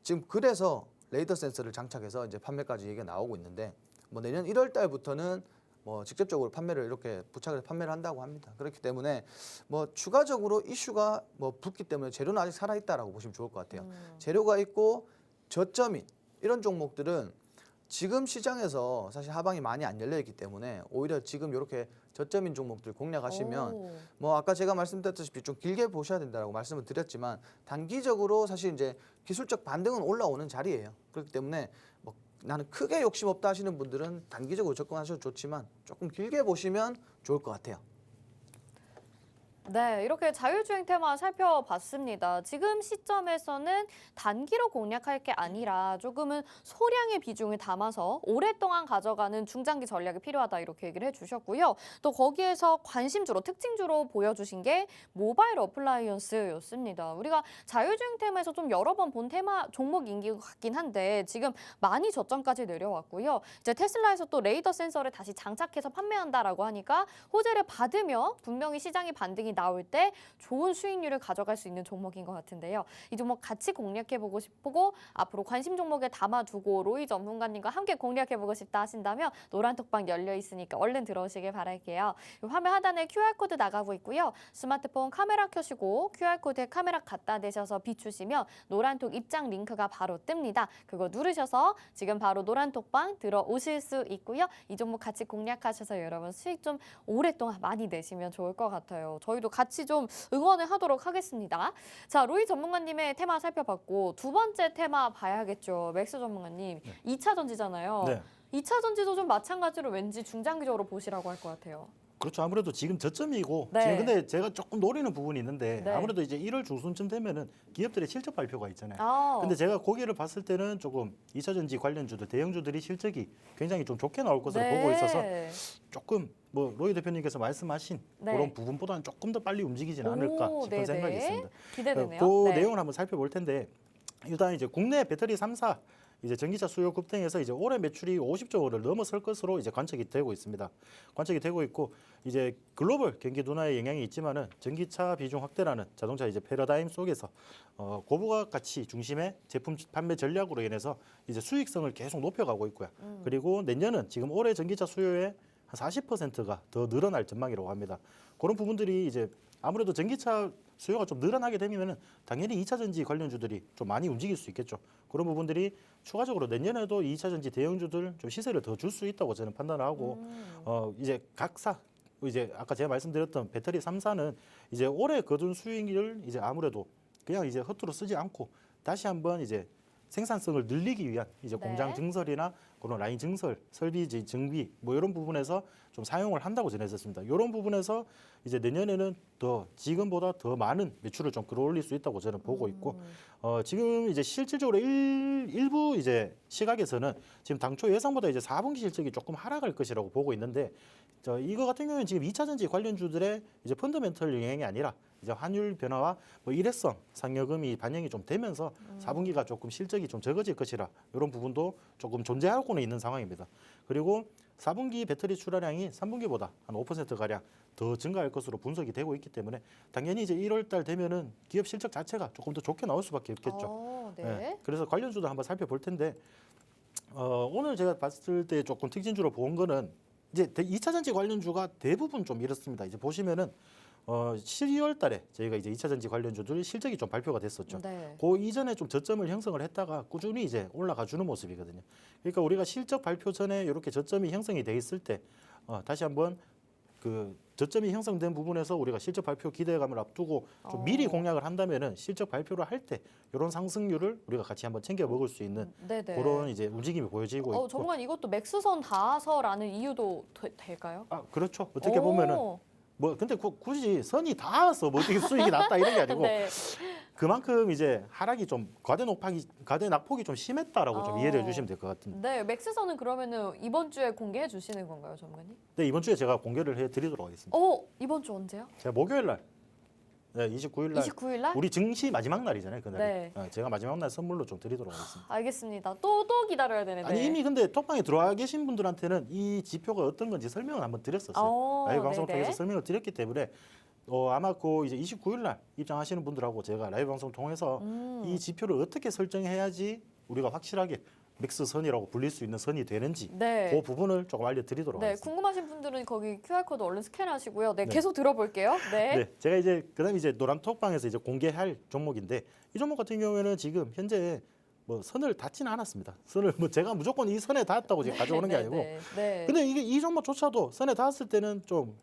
지금 그래서 레이더 센서를 장착해서 이제 판매까지 얘기가 나오고 있는데 뭐 내년 1월 달부터는 뭐 직접적으로 판매를 이렇게 부착해서 판매를 한다고 합니다. 그렇기 때문에 뭐 추가적으로 이슈가 뭐 붙기 때문에 재료는 아직 살아 있다라고 보시면 좋을 것 같아요. 재료가 있고 저점인 이런 종목들은 지금 시장에서 사실 하방이 많이 안 열려 있기 때문에 오히려 지금 이렇게 저점인 종목들 공략하시면 뭐 아까 제가 말씀드렸다시피 좀 길게 보셔야 된다고 말씀을 드렸지만 단기적으로 사실 이제 기술적 반등은 올라오는 자리예요. 그렇기 때문에 뭐 나는 크게 욕심 없다 하시는 분들은 단기적으로 접근하셔도 좋지만 조금 길게 보시면 좋을 것 같아요. 네, 이렇게 자율주행 테마 살펴봤습니다. 지금 시점에서는 단기로 공략할 게 아니라 조금은 소량의 비중을 담아서 오랫동안 가져가는 중장기 전략이 필요하다 이렇게 얘기를 해주셨고요. 또 거기에서 관심주로 특징주로 보여주신 게 모바일 어플라이언스였습니다. 우리가 자율주행 테마에서 좀 여러 번 본 테마 종목인 것 같긴 한데 지금 많이 저점까지 내려왔고요. 이제 테슬라에서 또 레이더 센서를 다시 장착해서 판매한다라고 하니까 호재를 받으며 분명히 시장이 반등이 나올 때 좋은 수익률을 가져갈 수 있는 종목인 것 같은데요. 이 종목 같이 공략해보고 싶고 앞으로 관심 종목에 담아두고 로이 전문가님과 함께 공략해보고 싶다 하신다면 노란톡방 열려 있으니까 얼른 들어오시길 바랄게요. 화면 하단에 QR코드 나가고 있고요. 스마트폰 카메라 켜시고 QR코드에 카메라 갖다 대셔서 비추시면 노란톡 입장 링크가 바로 뜹니다. 그거 누르셔서 지금 바로 노란톡방 들어오실 수 있고요. 이 종목 같이 공략하셔서 여러분 수익 좀 오랫동안 많이 내시면 좋을 것 같아요. 저희도 같이 좀 응원을 하도록 하겠습니다. 자, 로이 전문가님의 테마 살펴봤고 두 번째 테마 봐야겠죠. 맥스 전문가님. 2차 전지잖아요. 네. 2차 전지도 좀 마찬가지로 왠지 중장기적으로 보시라고 할 것 같아요. 그렇죠. 아무래도 지금 저점이고 네. 지금 근데 제가 조금 노리는 부분이 있는데 네. 아무래도 이제 1월 중순쯤 되면은 기업들의 실적 발표가 있잖아요. 아, 근데 제가 고기를 봤을 때는 조금 2차 전지 관련주들 대형주들이 실적이 굉장히 좀 좋게 나올 것으로 네. 보고 있어서 조금 뭐 로이 대표님께서 말씀하신 네. 그런 부분보다는 조금 더 빨리 움직이지는 않을까 오, 싶은 네네. 생각이 있습니다. 기대되네요. 그 네. 내용을 한번 살펴볼 텐데 일단 이제 국내 배터리 3사 이제 전기차 수요 급등해서 이제 올해 매출이 50조 원을 넘어설 것으로 이제 관측이 되고 있습니다. 관측이 되고 있고 이제 글로벌 경기 둔화의 영향이 있지만은 전기차 비중 확대라는 자동차 이제 패러다임 속에서 고부가 가치 중심의 제품 판매 전략으로 인해서 이제 수익성을 계속 높여가고 있고요. 그리고 내년은 지금 올해 전기차 수요의 한 40%가 더 늘어날 전망이라고 합니다. 그런 부분들이 이제 아무래도 전기차 수요가 좀 늘어나게 되면은 당연히 2차 전지 관련주들이 좀 많이 움직일 수 있겠죠. 그런 부분들이 추가적으로 내년에도 2차 전지 대형주들 좀 시세를 더 줄 수 있다고 저는 판단을 하고 이제 각사 이제 아까 제가 말씀드렸던 배터리 3사는 이제 올해 거둔 수익을 이제 아무래도 그냥 이제 허투루 쓰지 않고 다시 한번 이제 생산성을 늘리기 위한 이제 네. 공장 증설이나 그런 라인 증설, 설비 정비 뭐 이런 부분에서 좀 사용을 한다고 전했었습니다. 이런 부분에서 이제 내년에는 더 지금보다 더 많은 매출을 좀 끌어올릴 수 있다고 저는 보고 있고 지금 이제 실질적으로 일부 이제 시각에서는 지금 당초 예상보다 이제 4분기 실적이 조금 하락할 것이라고 보고 있는데 이거 같은 경우는 지금 2차 전지 관련주들의 이제 펀더멘털 영향이 아니라 이제 환율 변화와 뭐 일회성 상여금이 반영이 좀 되면서 4분기가 조금 실적이 좀 적어질 것이라 이런 부분도 조금 존재하고는 있는 상황입니다. 그리고 4분기 배터리 출하량이 3분기보다 한 5% 가량 더 증가할 것으로 분석이 되고 있기 때문에 당연히 이제 1월 달 되면은 기업 실적 자체가 조금 더 좋게 나올 수밖에 없겠죠. 네. 예, 그래서 관련주도 한번 살펴볼 텐데 오늘 제가 봤을 때 조금 특징주로 본 거는 이제 2차 전지 관련주가 대부분 좀 이렇습니다. 이제 보시면은 12월 달에 저희가 이제 2차 전지 관련주들 실적이 좀 발표가 됐었죠. 네. 그 이전에 좀 저점을 형성을 했다가 꾸준히 이제 올라가 주는 모습이거든요. 그러니까 우리가 실적 발표 전에 이렇게 저점이 형성이 돼 있을 때 다시 한번 그 저점이 형성된 부분에서 우리가 실적 발표 기대감을 앞두고 좀 미리 공략을 한다면은 실적 발표를 할 때 이런 상승률을 우리가 같이 한번 챙겨 먹을 수 있는 네네. 그런 이제 움직임이 보여지고 있고. 전문가 이것도 맥스선 닿아서라는 이유도 될까요? 그렇죠. 어떻게 보면은 오. 뭐 근데 굳이 선이 닿아서 뭐 어떻게 수익이 났다 이런 게 아니고 네. 그만큼 이제 하락이 좀 과대 낙폭이 좀 심했다라고 좀 이해를 해주시면 될 것 같은데. 네, 맥스선은 그러면은 이번 주에 공개해 주시는 건가요, 전문가님? 네, 이번 주에 제가 공개를 해드리도록 하겠습니다. 이번 주 언제요? 제가 목요일 날, 네, 29일 날 29일 날? 우리 증시 마지막 날이잖아요, 그날이. 네. 제가 마지막 날 선물로 좀 드리도록 하겠습니다. 알겠습니다. 또 기다려야 되는데. 아니 이미 근데 톡방에 들어와 계신 분들한테는 이 지표가 어떤 건지 설명을 한번 드렸었어요. 라이브 방송을 네네. 통해서 설명을 드렸기 때문에 아마 그 이제 29일 날 입장하시는 분들하고 제가 라이브 방송 통해서 이 지표를 어떻게 설정해야지 우리가 확실하게 맥스선이라고 불릴 수 있는 선이 되는지 네. 그 부분을 조금 알려드리도록 네, 하겠습니다. 궁금하신 분들은 거기 QR코드 얼른 스캔하시고요. 네, 네. 계속 들어볼게요. 네. 네, 제가 이제 그다음에 이제 노란 톡방에서 이제 공개할 종목인데 이 종목 같은 경우에는 지금 현재 뭐 선을 닿지는 않았습니다. 선을 뭐 제가 무조건 이 선에 닿았다고 지금 가져오는 게 아니고. 네. 근데 이게 이 종목조차도 선에 닿았을 때는 좀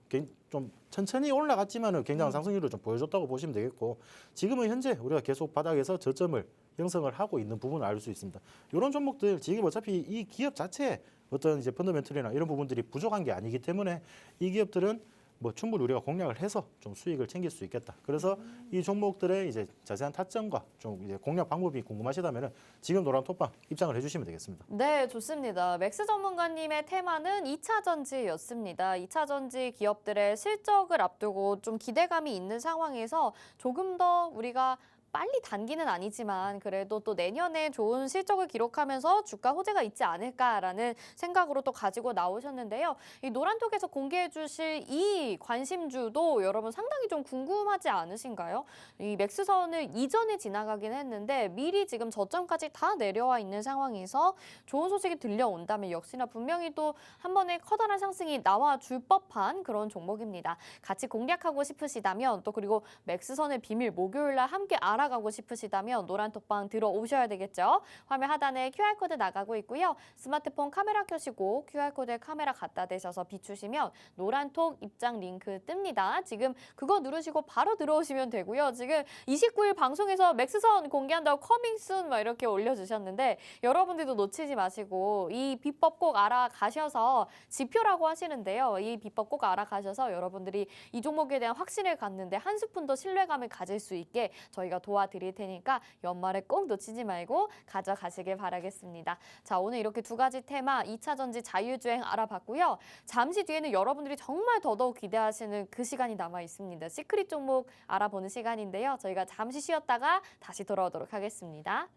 천천히 올라갔지만은 굉장한 상승률을 좀 보여줬다고 보시면 되겠고 지금은 현재 우리가 계속 바닥에서 저점을 형성을 하고 있는 부분을 알 수 있습니다. 이런 종목들 지금 어차피 이 기업 자체에 어떤 이제 펀더멘털이나 이런 부분들이 부족한 게 아니기 때문에 이 기업들은 뭐 충분히 우리가 공략을 해서 좀 수익을 챙길 수 있겠다. 그래서 이 종목들의 이제 자세한 타점과 좀 이제 공략 방법이 궁금하시다면은 지금 노란 톡방 입장을 해주시면 되겠습니다. 네, 좋습니다. 맥스 전문가님의 테마는 2차 전지였습니다. 2차 전지 기업들의 실적을 앞두고 좀 기대감이 있는 상황에서 조금 더 우리가 빨리 단기는 아니지만 그래도 또 내년에 좋은 실적을 기록하면서 주가 호재가 있지 않을까라는 생각으로 또 가지고 나오셨는데요. 이 노란톡에서 공개해 주실 이 관심주도 여러분 상당히 좀 궁금하지 않으신가요? 이 맥스선을 이전에 지나가긴 했는데 미리 지금 저점까지 다 내려와 있는 상황에서 좋은 소식이 들려온다면 역시나 분명히 또 한 번에 커다란 상승이 나와줄 법한 그런 종목입니다. 같이 공략하고 싶으시다면 또 그리고 맥스선의 비밀 목요일 날 함께 알아가고 싶으시다면 노란톡방 들어오셔야 되겠죠. 화면 하단에 QR코드 나가고 있고요. 스마트폰 카메라 켜시고 QR코드에 카메라 갖다 대셔서 비추시면 노란톡 입장 링크 뜹니다. 지금 그거 누르시고 바로 들어오시면 되고요. 지금 29일 방송에서 맥스선 공개한다고 커밍순 막 이렇게 올려주셨는데 여러분들도 놓치지 마시고 이 비법 꼭 알아가셔서 지표라고 하시는데요. 이 비법 꼭 알아가셔서 여러분들이 이 종목에 대한 확신을 갖는데 한 스푼 더 신뢰감을 가질 수 있게 저희가 도와드릴 테니까 연말에 꼭 놓치지 말고 가져가시길 바라겠습니다. 자, 오늘 이렇게 두 가지 테마 2차 전지 자유주행 알아봤고요. 잠시 뒤에는 여러분들이 정말 더더욱 기대하시는 그 시간이 남아 있습니다. 시크릿 종목 알아보는 시간인데요. 저희가 잠시 쉬었다가 다시 돌아오도록 하겠습니다.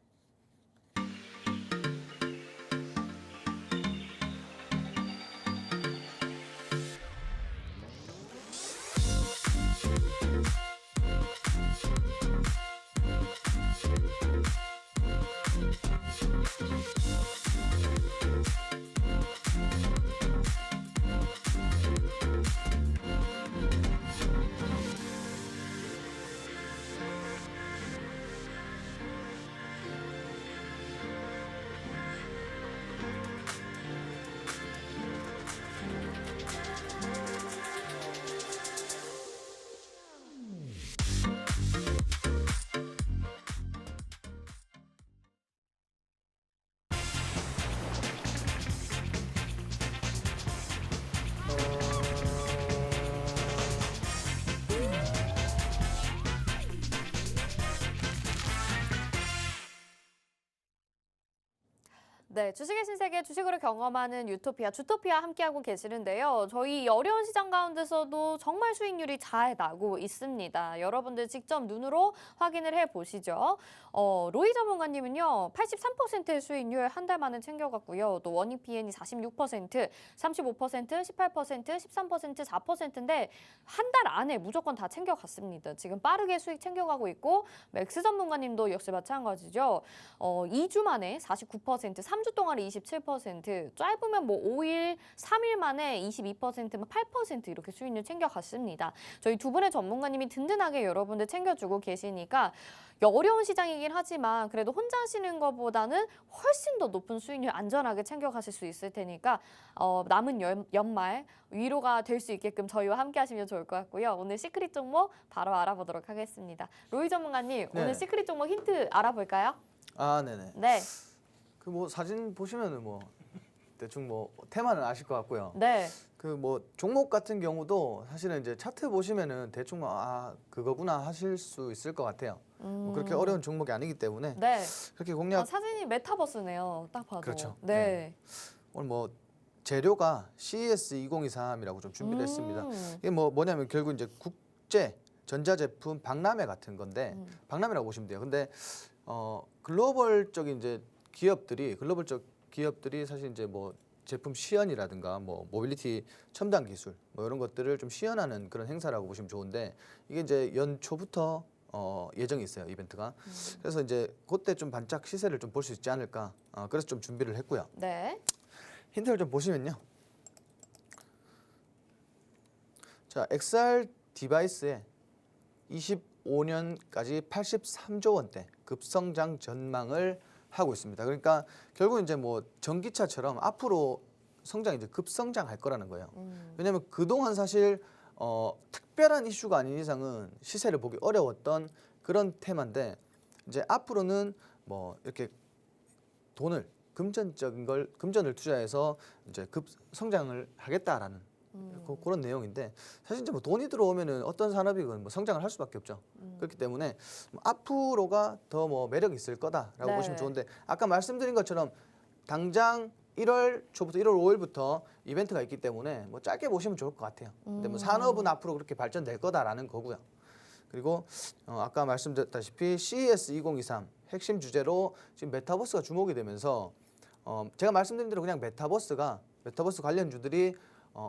네, 주식의 신세계 주식으로 경험하는 유토피아, 주토피아 함께하고 계시는데요. 저희 어려운 시장 가운데서도 정말 수익률이 잘 나고 있습니다. 여러분들 직접 눈으로 확인을 해보시죠. 로이 전문가님은요, 83%의 수익률 한 달 만에 챙겨갔고요. 또 원익 PN이 46%, 35%, 18%, 13%, 4%인데 한 달 안에 무조건 다 챙겨갔습니다. 지금 빠르게 수익 챙겨가고 있고 맥스 전문가님도 역시 마찬가지죠. 2주 만에 49%, 3주 동안에 27%, 짧으면 뭐 5일, 3일 만에 22%, 8% 이렇게 수익률 챙겨갔습니다. 저희 두 분의 전문가님이 든든하게 여러분들 챙겨주고 계시니까 어려운 시장이긴 하지만 그래도 혼자 하시는 것보다는 훨씬 더 높은 수익률 안전하게 챙겨가실 수 있을 테니까 남은 연말 위로가 될 수 있게끔 저희와 함께 하시면 좋을 것 같고요. 오늘 시크릿 종목 바로 알아보도록 하겠습니다. 로이 전문가님, 네. 오늘 시크릿 종목 힌트 알아볼까요? 아, 네네. 네. 그 뭐 사진 보시면은 뭐 대충 뭐 테마는 아실 것 같고요. 네. 그 뭐 종목 같은 경우도 사실은 이제 차트 보시면은 대충 뭐 그거구나 하실 수 있을 것 같아요. 뭐 그렇게 어려운 종목이 아니기 때문에 네. 그렇게 공략. 사진이 메타버스네요. 딱 봐도. 그렇죠. 네. 오늘 뭐 재료가 CES 2023이라고 좀 준비를 했습니다. 이게 뭐냐면 결국 이제 국제 전자제품 박람회 같은 건데 박람회라고 보시면 돼요. 근데 글로벌적인 이제 글로벌적 기업들이 사실 이제 뭐 제품 시연이라든가 뭐 모빌리티 첨단 기술 뭐 이런 것들을 좀 시연하는 그런 행사라고 보시면 좋은데 이게 이제 연초부터 예정이 있어요, 이벤트가. 그래서 이제 그때 좀 반짝 시세를 좀 볼 수 있지 않을까. 그래서 좀 준비를 했고요. 네. 힌트를 좀 보시면요. 자, XR 디바이스에 25년까지 83조 원대 급성장 전망을 하고 있습니다. 그러니까 결국 이제 뭐 전기차처럼 앞으로 성장이 이제 급성장할 거라는 거예요. 왜냐하면 그동안 사실 특별한 이슈가 아닌 이상은 시세를 보기 어려웠던 그런 테마인데 이제 앞으로는 뭐 이렇게 금전을 투자해서 이제 급성장을 하겠다라는 그런 내용인데 사실 이제 뭐 돈이 들어오면은 어떤 산업이건 뭐 성장을 할 수밖에 없죠. 그렇기 때문에 앞으로가 더 뭐 매력이 있을 거다라고 네. 보시면 좋은데 아까 말씀드린 것처럼 당장 1월 초부터 1월 5일부터 이벤트가 있기 때문에 뭐 짧게 보시면 좋을 것 같아요. 근데 뭐 산업은 앞으로 그렇게 발전될 거다라는 거고요. 그리고 아까 말씀드렸다시피 CES 2023 핵심 주제로 지금 메타버스가 주목이 되면서 제가 말씀드린 대로 그냥 메타버스 관련주들이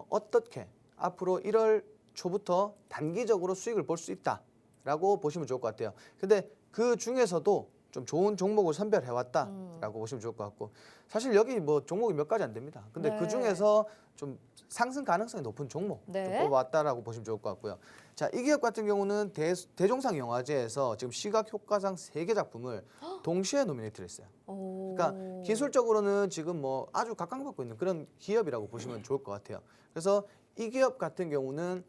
어떻게 앞으로 1월 초부터 단기적으로 수익을 볼 수 있다라고 보시면 좋을 것 같아요. 근데 그 중에서도 좀 좋은 종목을 선별해 왔다라고 보시면 좋을 것 같고 사실 여기 뭐 종목이 몇 가지 안 됩니다. 근데 네. 그 중에서 좀 상승 가능성이 높은 종목 네. 좀 뽑아왔다라고 보시면 좋을 것 같고요. 자, 이 기업 같은 경우는 대종상 영화제에서 지금 시각 효과상 3개 작품을 동시에 노미네이트를 했어요. 그러니까 기술적으로는 지금 뭐 아주 각광받고 있는 그런 기업이라고 보시면 좋을 것 같아요. 그래서 이 기업 같은 경우는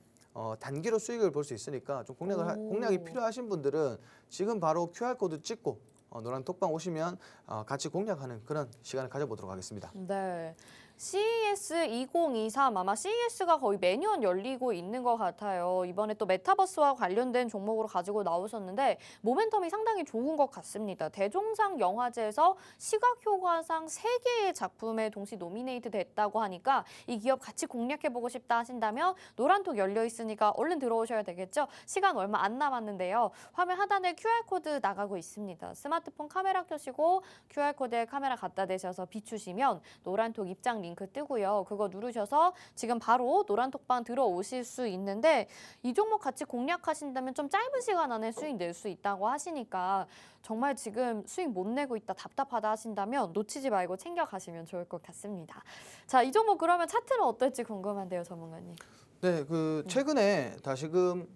단기로 수익을 볼 수 있으니까 좀 공략이 필요하신 분들은 지금 바로 QR코드 찍고 노란 톡방 오시면 같이 공략하는 그런 시간을 가져보도록 하겠습니다. 네. CES 2023 아마 CES가 거의 매년 열리고 있는 것 같아요. 이번에 또 메타버스와 관련된 종목으로 가지고 나오셨는데 모멘텀이 상당히 좋은 것 같습니다. 대종상 영화제에서 시각효과상 3개의 작품에 동시 노미네이트 됐다고 하니까 이 기업 같이 공략해보고 싶다 하신다면 노란톡 열려 있으니까 얼른 들어오셔야 되겠죠? 시간 얼마 안 남았는데요. 화면 하단에 QR코드 나가고 있습니다. 스마트폰 카메라 켜시고 QR코드에 카메라 갖다 대셔서 비추시면 노란톡 입장 링크 뜨고요. 그거 누르셔서 지금 바로 노란톡방 들어오실 수 있는데 이 종목 같이 공략하신다면 좀 짧은 시간 안에 수익 낼 수 있다고 하시니까 정말 지금 수익 못 내고 있다 답답하다 하신다면 놓치지 말고 챙겨가시면 좋을 것 같습니다. 자, 이 종목 그러면 차트는 어떨지 궁금한데요, 전문가님. 네, 그 최근에 다시금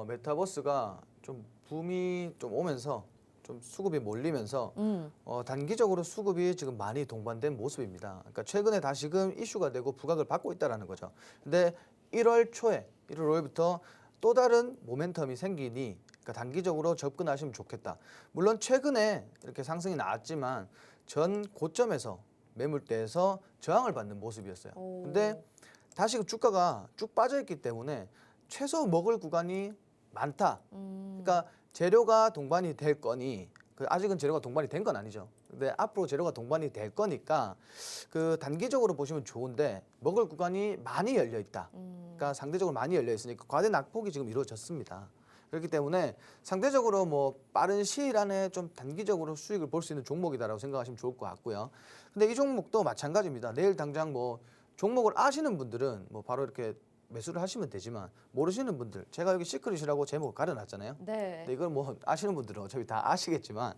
메타버스가 좀 붐이 좀 오면서 좀 수급이 몰리면서 단기적으로 수급이 지금 많이 동반된 모습입니다. 그러니까 최근에 다시금 이슈가 되고 부각을 받고 있다라는 거죠. 근데 1월 5일부터 또 다른 모멘텀이 생기니 그러니까 단기적으로 접근하시면 좋겠다. 물론 최근에 이렇게 상승이 나왔지만 전 고점에서 매물대에서 저항을 받는 모습이었어요. 근데 다시 주가가 쭉 빠져 있기 때문에 최소 먹을 구간이 많다. 그러니까 재료가 동반이 될 거니 그 아직은 재료가 동반이 된 건 아니죠. 근데 앞으로 재료가 동반이 될 거니까 그 단기적으로 보시면 좋은데 먹을 구간이 많이 열려 있다. 그러니까 상대적으로 많이 열려 있으니까 과대 낙폭이 지금 이루어졌습니다. 그렇기 때문에 상대적으로 뭐 빠른 시일 안에 좀 단기적으로 수익을 볼 수 있는 종목이다라고 생각하시면 좋을 것 같고요. 근데 이 종목도 마찬가지입니다. 내일 당장 뭐 종목을 아시는 분들은 뭐 바로 이렇게 매수를 하시면 되지만 모르시는 분들, 제가 여기 시크릿이라고 제목을 가려놨잖아요. 네. 근데 이걸 뭐 아시는 분들은 어차피 다 아시겠지만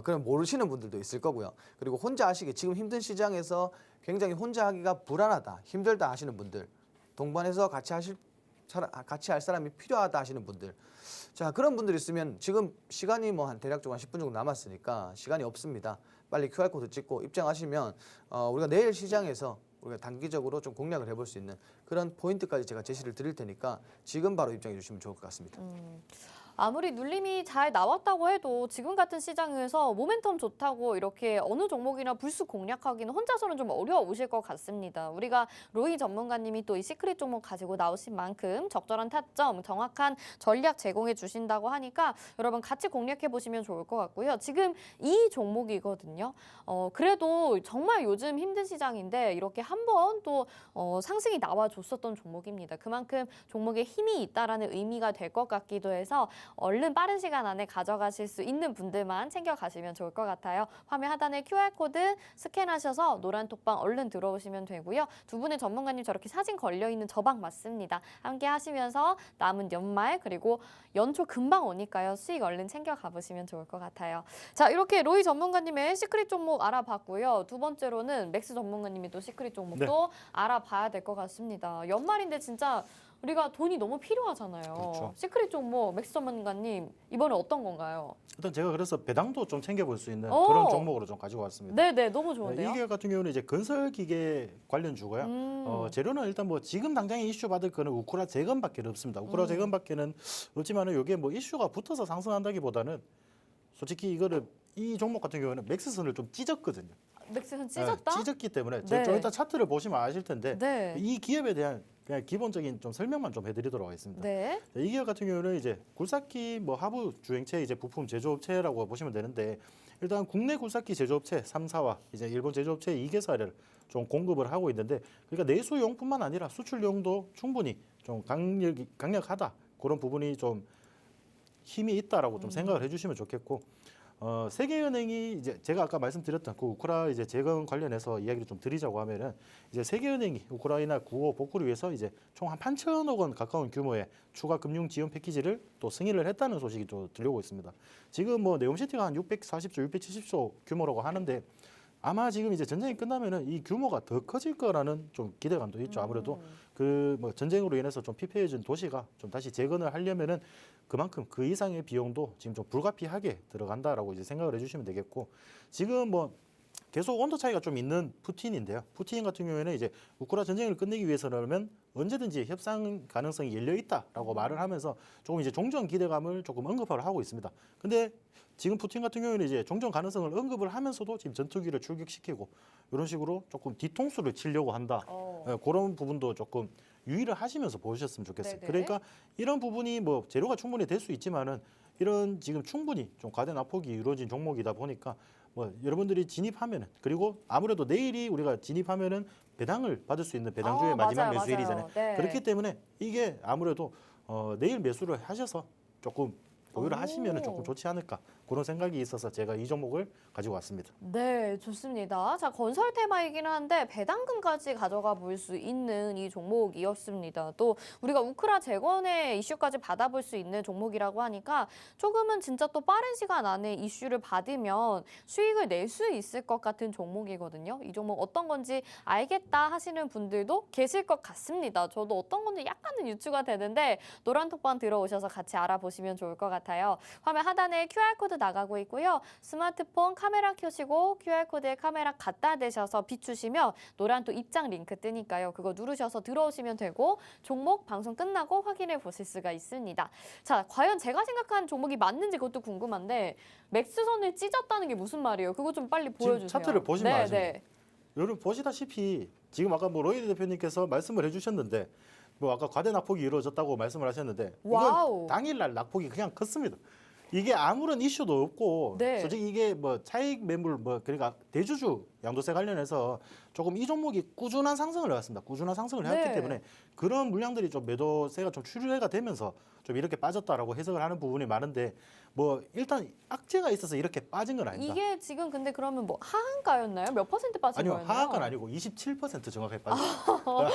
그럼 모르시는 분들도 있을 거고요. 그리고 혼자 하시기 지금 힘든 시장에서 굉장히 혼자 하기가 불안하다, 힘들다 하시는 분들, 동반해서 같이 할 사람이 필요하다 하시는 분들, 자 그런 분들 있으면 지금 시간이 뭐 한 대략적으로 한 10분 정도 남았으니까 시간이 없습니다. 빨리 QR 코드 찍고 입장하시면 우리가 내일 시장에서 우리가 단기적으로 좀 공략을 해볼 수 있는 그런 포인트까지 제가 제시를 드릴 테니까 지금 바로 입장해 주시면 좋을 것 같습니다. 아무리 눌림이 잘 나왔다고 해도 지금 같은 시장에서 모멘텀 좋다고 이렇게 어느 종목이나 불쑥 공략하기는 혼자서는 좀 어려우실 것 같습니다. 우리가 로이 전문가님이 또 이 시크릿 종목 가지고 나오신 만큼 적절한 타점, 정확한 전략 제공해 주신다고 하니까 여러분 같이 공략해 보시면 좋을 것 같고요. 지금 이 종목이거든요. 그래도 정말 요즘 힘든 시장인데 이렇게 한번 또 상승이 나와줬었던 종목입니다. 그만큼 종목에 힘이 있다라는 의미가 될 것 같기도 해서 얼른 빠른 시간 안에 가져가실 수 있는 분들만 챙겨가시면 좋을 것 같아요. 화면 하단에 QR코드 스캔하셔서 노란 톡방 얼른 들어오시면 되고요. 두 분의 전문가님 저렇게 사진 걸려있는 저 방 맞습니다. 함께 하시면서 남은 연말 그리고 연초 금방 오니까요. 수익 얼른 챙겨가 보시면 좋을 것 같아요. 자, 이렇게 로이 전문가님의 시크릿 종목 알아봤고요. 두 번째로는 맥스 전문가님이 또 시크릿 종목도 알아봐야 될 것 같습니다. 연말인데 진짜 우리가 돈이 너무 필요하잖아요. 그렇죠. 시크릿 종목 맥스 전문가님 이번에 어떤 건가요? 일단 제가 그래서 배당도 좀 챙겨볼 수 있는 오! 그런 종목으로 좀 가지고 왔습니다. 네네, 너무 좋은데요? 이 기업 같은 경우는 이제 건설 기계 관련 주고요. 재료는 일단 뭐 지금 당장에 이슈 받을 거는 우크라 재건밖에 없습니다. 우크라 재건밖에는 없지만은 이게 뭐 이슈가 붙어서 상승한다기보다는 솔직히 이거를 이 종목 같은 경우는 맥스선을 좀 찢었거든요. 맥스는 찢었다? 찢었기 때문에 네. 좀 일단 차트를 보시면 아실 텐데 네. 이 기업에 대한 그냥 기본적인 좀 설명만 좀 해드리도록 하겠습니다. 네. 이 기업 같은 경우는 이제 굴삭기 뭐 하부 주행체 이제 부품 제조업체라고 보시면 되는데 일단 국내 굴삭기 제조업체 3사와 이제 일본 제조업체 2개사를 좀 공급을 하고 있는데 그러니까 내수용뿐만 아니라 수출용도 충분히 좀 강력하다 그런 부분이 좀 힘이 있다라고 좀 생각을 해주시면 좋겠고. 세계은행이 이제 제가 아까 말씀드렸던 그 우크라 이제 재건 관련해서 이야기를 좀 드리자고 하면은 이제 세계은행이 우크라이나 구호 복구를 위해서 이제 총 한 8천억 원 가까운 규모의 추가 금융 지원 패키지를 또 승인을 했다는 소식이 좀 들려오고 있습니다. 지금 뭐 네옴시티가 한 640조, 670조 규모라고 하는데 아마 지금 이제 전쟁이 끝나면은 이 규모가 더 커질 거라는 좀 기대감도 있죠. 아무래도 그 뭐 전쟁으로 인해서 좀 피폐해진 도시가 좀 다시 재건을 하려면은 그만큼 그 이상의 비용도 지금 좀 불가피하게 들어간다라고 이제 생각을 해주시면 되겠고 지금 뭐 계속 온도 차이가 좀 있는 푸틴인데요. 푸틴 같은 경우에는 이제 우크라 전쟁을 끝내기 위해서라면 언제든지 협상 가능성이 열려 있다라고 말을 하면서 조금 이제 종전 기대감을 조금 언급을 하고 있습니다. 근데 지금 푸틴 같은 경우에는 이제 종전 가능성을 언급을 하면서도 지금 전투기를 출격시키고 이런 식으로 조금 뒤통수를 치려고 한다. 그런 부분도 조금 유의를 하시면서 보셨으면 좋겠어요. 네네. 그러니까 이런 부분이 뭐 재료가 충분히 될 수 있지만은 이런 지금 충분히 좀 과대 낙폭이 이루어진 종목이다 보니까 뭐 여러분들이 진입하면은 그리고 아무래도 내일이 우리가 진입하면은 배당을 받을 수 있는 배당주의 마지막 맞아요, 매수일이잖아요. 맞아요. 네. 그렇기 때문에 이게 아무래도 내일 매수를 하셔서 조금 보유를 하시면은 조금 좋지 않을까 그런 생각이 있어서 제가 이 종목을 가지고 왔습니다. 네, 좋습니다. 자, 건설 테마이긴 한데 배당금까지 가져가 볼 수 있는 이 종목이었습니다. 또 우리가 우크라 재건의 이슈까지 받아볼 수 있는 종목이라고 하니까 조금은 진짜 또 빠른 시간 안에 이슈를 받으면 수익을 낼 수 있을 것 같은 종목이거든요. 이 종목 어떤 건지 알겠다 하시는 분들도 계실 것 같습니다. 저도 어떤 건지 약간은 유추가 되는데 노란 톡방 들어오셔서 같이 알아보시면 좋을 것 같아요. 화면 하단에 QR코드 나가고 있고요. 스마트폰 카메라 켜시고 QR코드에 카메라 갖다 대셔서 비추시면 노란 또 입장 링크 뜨니까요. 그거 누르셔서 들어오시면 되고 종목 방송 끝나고 확인해 보실 수가 있습니다. 자, 과연 제가 생각한 종목이 맞는지 그것도 궁금한데 맥스선을 찢었다는 게 무슨 말이에요? 그거 좀 빨리 보여주세요. 차트를 보시면 네, 아십니다. 네. 여러분 보시다시피 지금 아까 뭐 로이드 대표님께서 말씀을 해주셨는데 뭐 아까 과대 낙폭이 이루어졌다고 말씀을 하셨는데 와우. 이건 당일날 낙폭이 그냥 컸습니다. 이게 아무런 이슈도 없고 네. 솔직히 이게 뭐 차익 매물 뭐 그러니까 대주주 양도세 관련해서 조금 이 종목이 꾸준한 상승을 해왔습니다. 꾸준한 상승을 해왔기 네. 때문에 그런 물량들이 좀 매도세가 좀 출회가 되면서 좀 이렇게 빠졌다라고 해석을 하는 부분이 많은데 뭐 일단 악재가 있어서 이렇게 빠진 건 아닙니다. 이게 지금 근데 그러면 뭐 하한가였나요? 몇 %빠진 아니요, 거였나요? 하한가는 아니고 27% 정확하게 빠졌어요.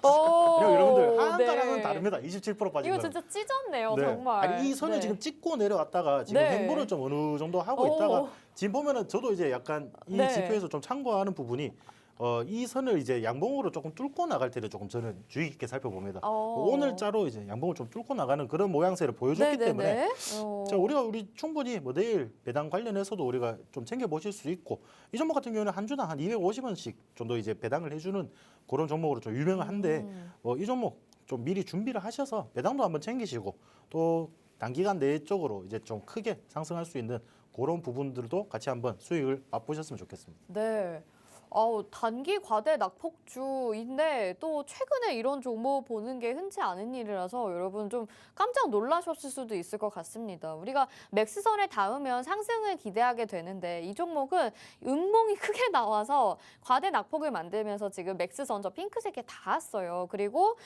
오, 그리고 여러분들 하한가랑은 네. 다릅니다. 27% 빠진 이거 거는. 진짜 찢었네요, 네. 정말. 아니 이 선을 네. 지금 찍고 내려왔다가 지금 네. 횡보를 좀 어느 정도 하고 오. 있다가 지금 보면은 저도 이제 약간 이 네. 지표에서 좀 참고하는 부분이 이 선을 이제 양봉으로 조금 뚫고 나갈 때를 조금 저는 주의 깊게 살펴봅니다. 오늘자로 이제 양봉을 좀 뚫고 나가는 그런 모양새를 보여줬기 때문에 자, 우리 충분히 뭐 내일 배당 관련해서도 우리가 좀 챙겨 보실 수 있고 이 종목 같은 경우는 한 주당 한 250원씩 정도 이제 배당을 해주는 그런 종목으로 좀 유명한데 이 종목 좀 미리 준비를 하셔서 배당도 한번 챙기시고 또 단기간 내적으로 이제 좀 크게 상승할 수 있는 그런 부분들도 같이 한번 수익을 맛보셨으면 좋겠습니다. 네. 단기 과대 낙폭주인데 또 최근에 이런 종목 보는 게 흔치 않은 일이라서 여러분 좀 깜짝 놀라셨을 수도 있을 것 같습니다. 우리가 맥스선에 닿으면 상승을 기대하게 되는데 이 종목은 음봉이 크게 나와서 과대 낙폭을 만들면서 지금 맥스선 저 핑크색에 닿았어요. 그리고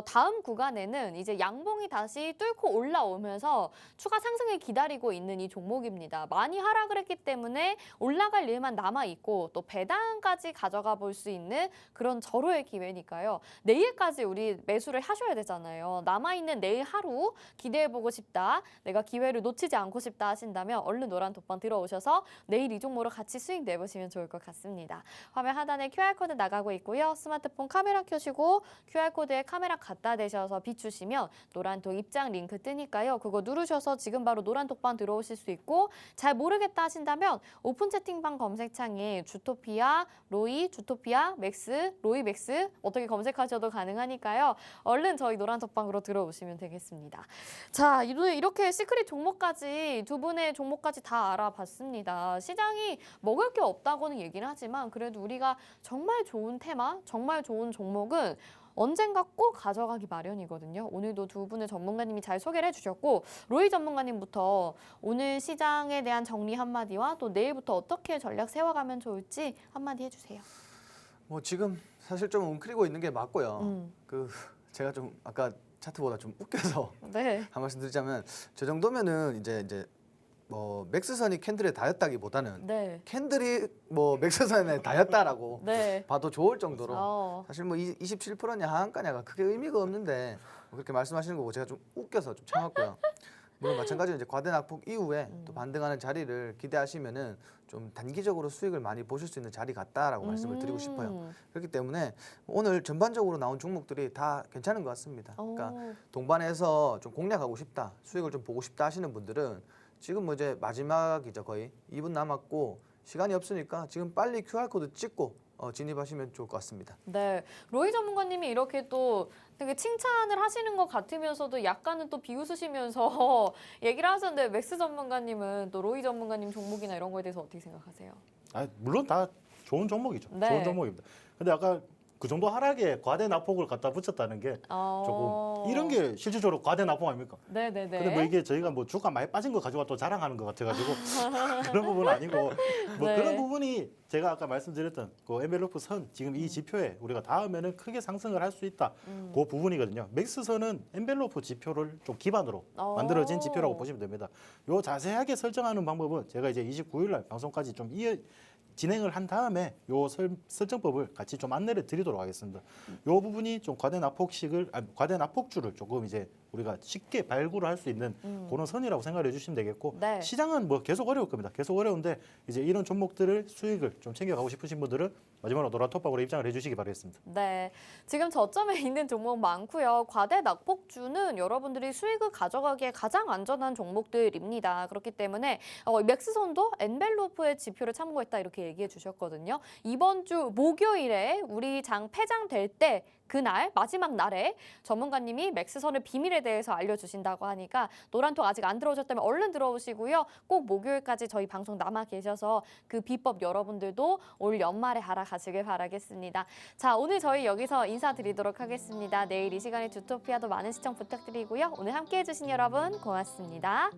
다음 구간에는 이제 양봉이 다시 뚫고 올라오면서 추가 상승을 기다리고 있는 이 종목입니다. 많이 하락을 했기 때문에 올라갈 일만 남아 있고 또 배당까지 가져가 볼 수 있는 그런 절호의 기회니까요. 내일까지 우리 매수를 하셔야 되잖아요. 남아있는 내일 하루 기대해보고 싶다. 내가 기회를 놓치지 않고 싶다 하신다면 얼른 노란 독방 들어오셔서 내일 이 종목으로 같이 수익 내보시면 좋을 것 같습니다. 화면 하단에 QR코드 나가고 있고요. 스마트폰 카메라 켜시고 QR코드에 카메라 갖다 대셔서 비추시면 노란 독 입장 링크 뜨니까요. 그거 누르셔서 지금 바로 노란 독방 들어오실 수 있고 잘 모르겠다 하신다면 오픈 채팅방 검색창에 주토피아, 로이, 주토피아, 맥스, 로이 맥스 어떻게 검색하셔도 가능하니까요. 얼른 저희 노란 독방으로 들어오시면 되겠습니다. 자, 이렇게 시크릿 종목까지 두 분의 종목까지 다 알아봤습니다. 시장이 먹을 게 없다고는 얘기는 하지만 그래도 우리가 정말 좋은 테마, 정말 좋은 종목은 언젠가 꼭 가져가기 마련이거든요. 오늘도 두 분의 전문가님이 잘 소개를 해주셨고 로이 전문가님부터 오늘 시장에 대한 정리 한마디와 또 내일부터 어떻게 전략 세워가면 좋을지 한마디 해주세요. 뭐 지금 사실 좀 웅크리고 있는 게 맞고요. 제가 좀 아까 차트보다 좀 웃겨서 네. 한 말씀 드리자면 저 정도면은 이제 뭐 맥스선이 캔들에 닿였다기보다는 네. 캔들이 뭐 맥스선에 닿였다라고 네. 봐도 좋을 정도로 사실 뭐 27%냐 하한가냐가 크게 의미가 없는데 뭐 그렇게 말씀하시는 거고 제가 좀 웃겨서 좀 참았고요. 물론 마찬가지로 이제 과대 낙폭 이후에 또 반등하는 자리를 기대하시면은 좀 단기적으로 수익을 많이 보실 수 있는 자리 같다라고 말씀을 드리고 싶어요. 그렇기 때문에 오늘 전반적으로 나온 종목들이 다 괜찮은 것 같습니다. 그러니까 동반해서 좀 공략하고 싶다, 수익을 좀 보고 싶다 하시는 분들은 지금 뭐 이제 마지막이죠. 거의 2분 남았고 시간이 없으니까 지금 빨리 QR코드 찍고 진입하시면 좋을 것 같습니다. 네, 로이 전문가님이 이렇게 또 되게 칭찬을 하시는 것 같으면서도 약간은 또 비웃으시면서 얘기를 하셨는데 맥스 전문가님은 또 로이 전문가님 종목이나 이런 거에 대해서 어떻게 생각하세요? 물론 다 좋은 종목이죠. 네. 좋은 종목입니다. 근데 아까 그 정도 하락에 과대 낙폭을 갖다 붙였다는 게 조금 이런 게 실질적으로 과대 낙폭 아닙니까? 네네네. 근데 뭐 이게 저희가 뭐 주가 많이 빠진 거 가지고 또 자랑하는 것 같아가지고 그런 부분은 아니고 뭐 네. 그런 부분이 제가 아까 말씀드렸던 그 엔벨로프 선 지금 이 지표에 우리가 닿으면은 크게 상승을 할 수 있다. 그 부분이거든요. 맥스선은 엔벨로프 지표를 좀 기반으로 만들어진 지표라고 보시면 됩니다. 요 자세하게 설정하는 방법은 제가 이제 29일 날 방송까지 좀 진행을 한 다음에 요 설정법을 같이 좀 안내를 드리도록 하겠습니다. 요 부분이 좀 과대 낙폭주를 조금 이제 우리가 쉽게 발굴을 할 수 있는 그런 선이라고 생각을 해주시면 되겠고 네. 시장은 뭐 계속 어려울 겁니다. 계속 어려운데 이제 이런 종목들을 수익을 좀 챙겨가고 싶으신 분들은 마지막으로 노란 톱밥으로 입장을 해주시기 바라겠습니다. 네, 지금 저점에 있는 종목 많고요. 과대 낙폭주는 여러분들이 수익을 가져가기에 가장 안전한 종목들입니다. 그렇기 때문에 맥스선도 엔벨로프의 지표를 참고했다 이렇게 얘기해 주셨거든요. 이번 주 목요일에 우리 장 폐장될 때 그날 마지막 날에 전문가님이 맥스선의 비밀에 대해서 알려주신다고 하니까 노란톡 아직 안 들어오셨다면 얼른 들어오시고요. 꼭 목요일까지 저희 방송 남아 계셔서 그 비법 여러분들도 올 연말에 알아가시길 바라겠습니다. 자, 오늘 저희 여기서 인사드리도록 하겠습니다. 내일 이 시간에 주토피아도 많은 시청 부탁드리고요. 오늘 함께해 주신 여러분 고맙습니다.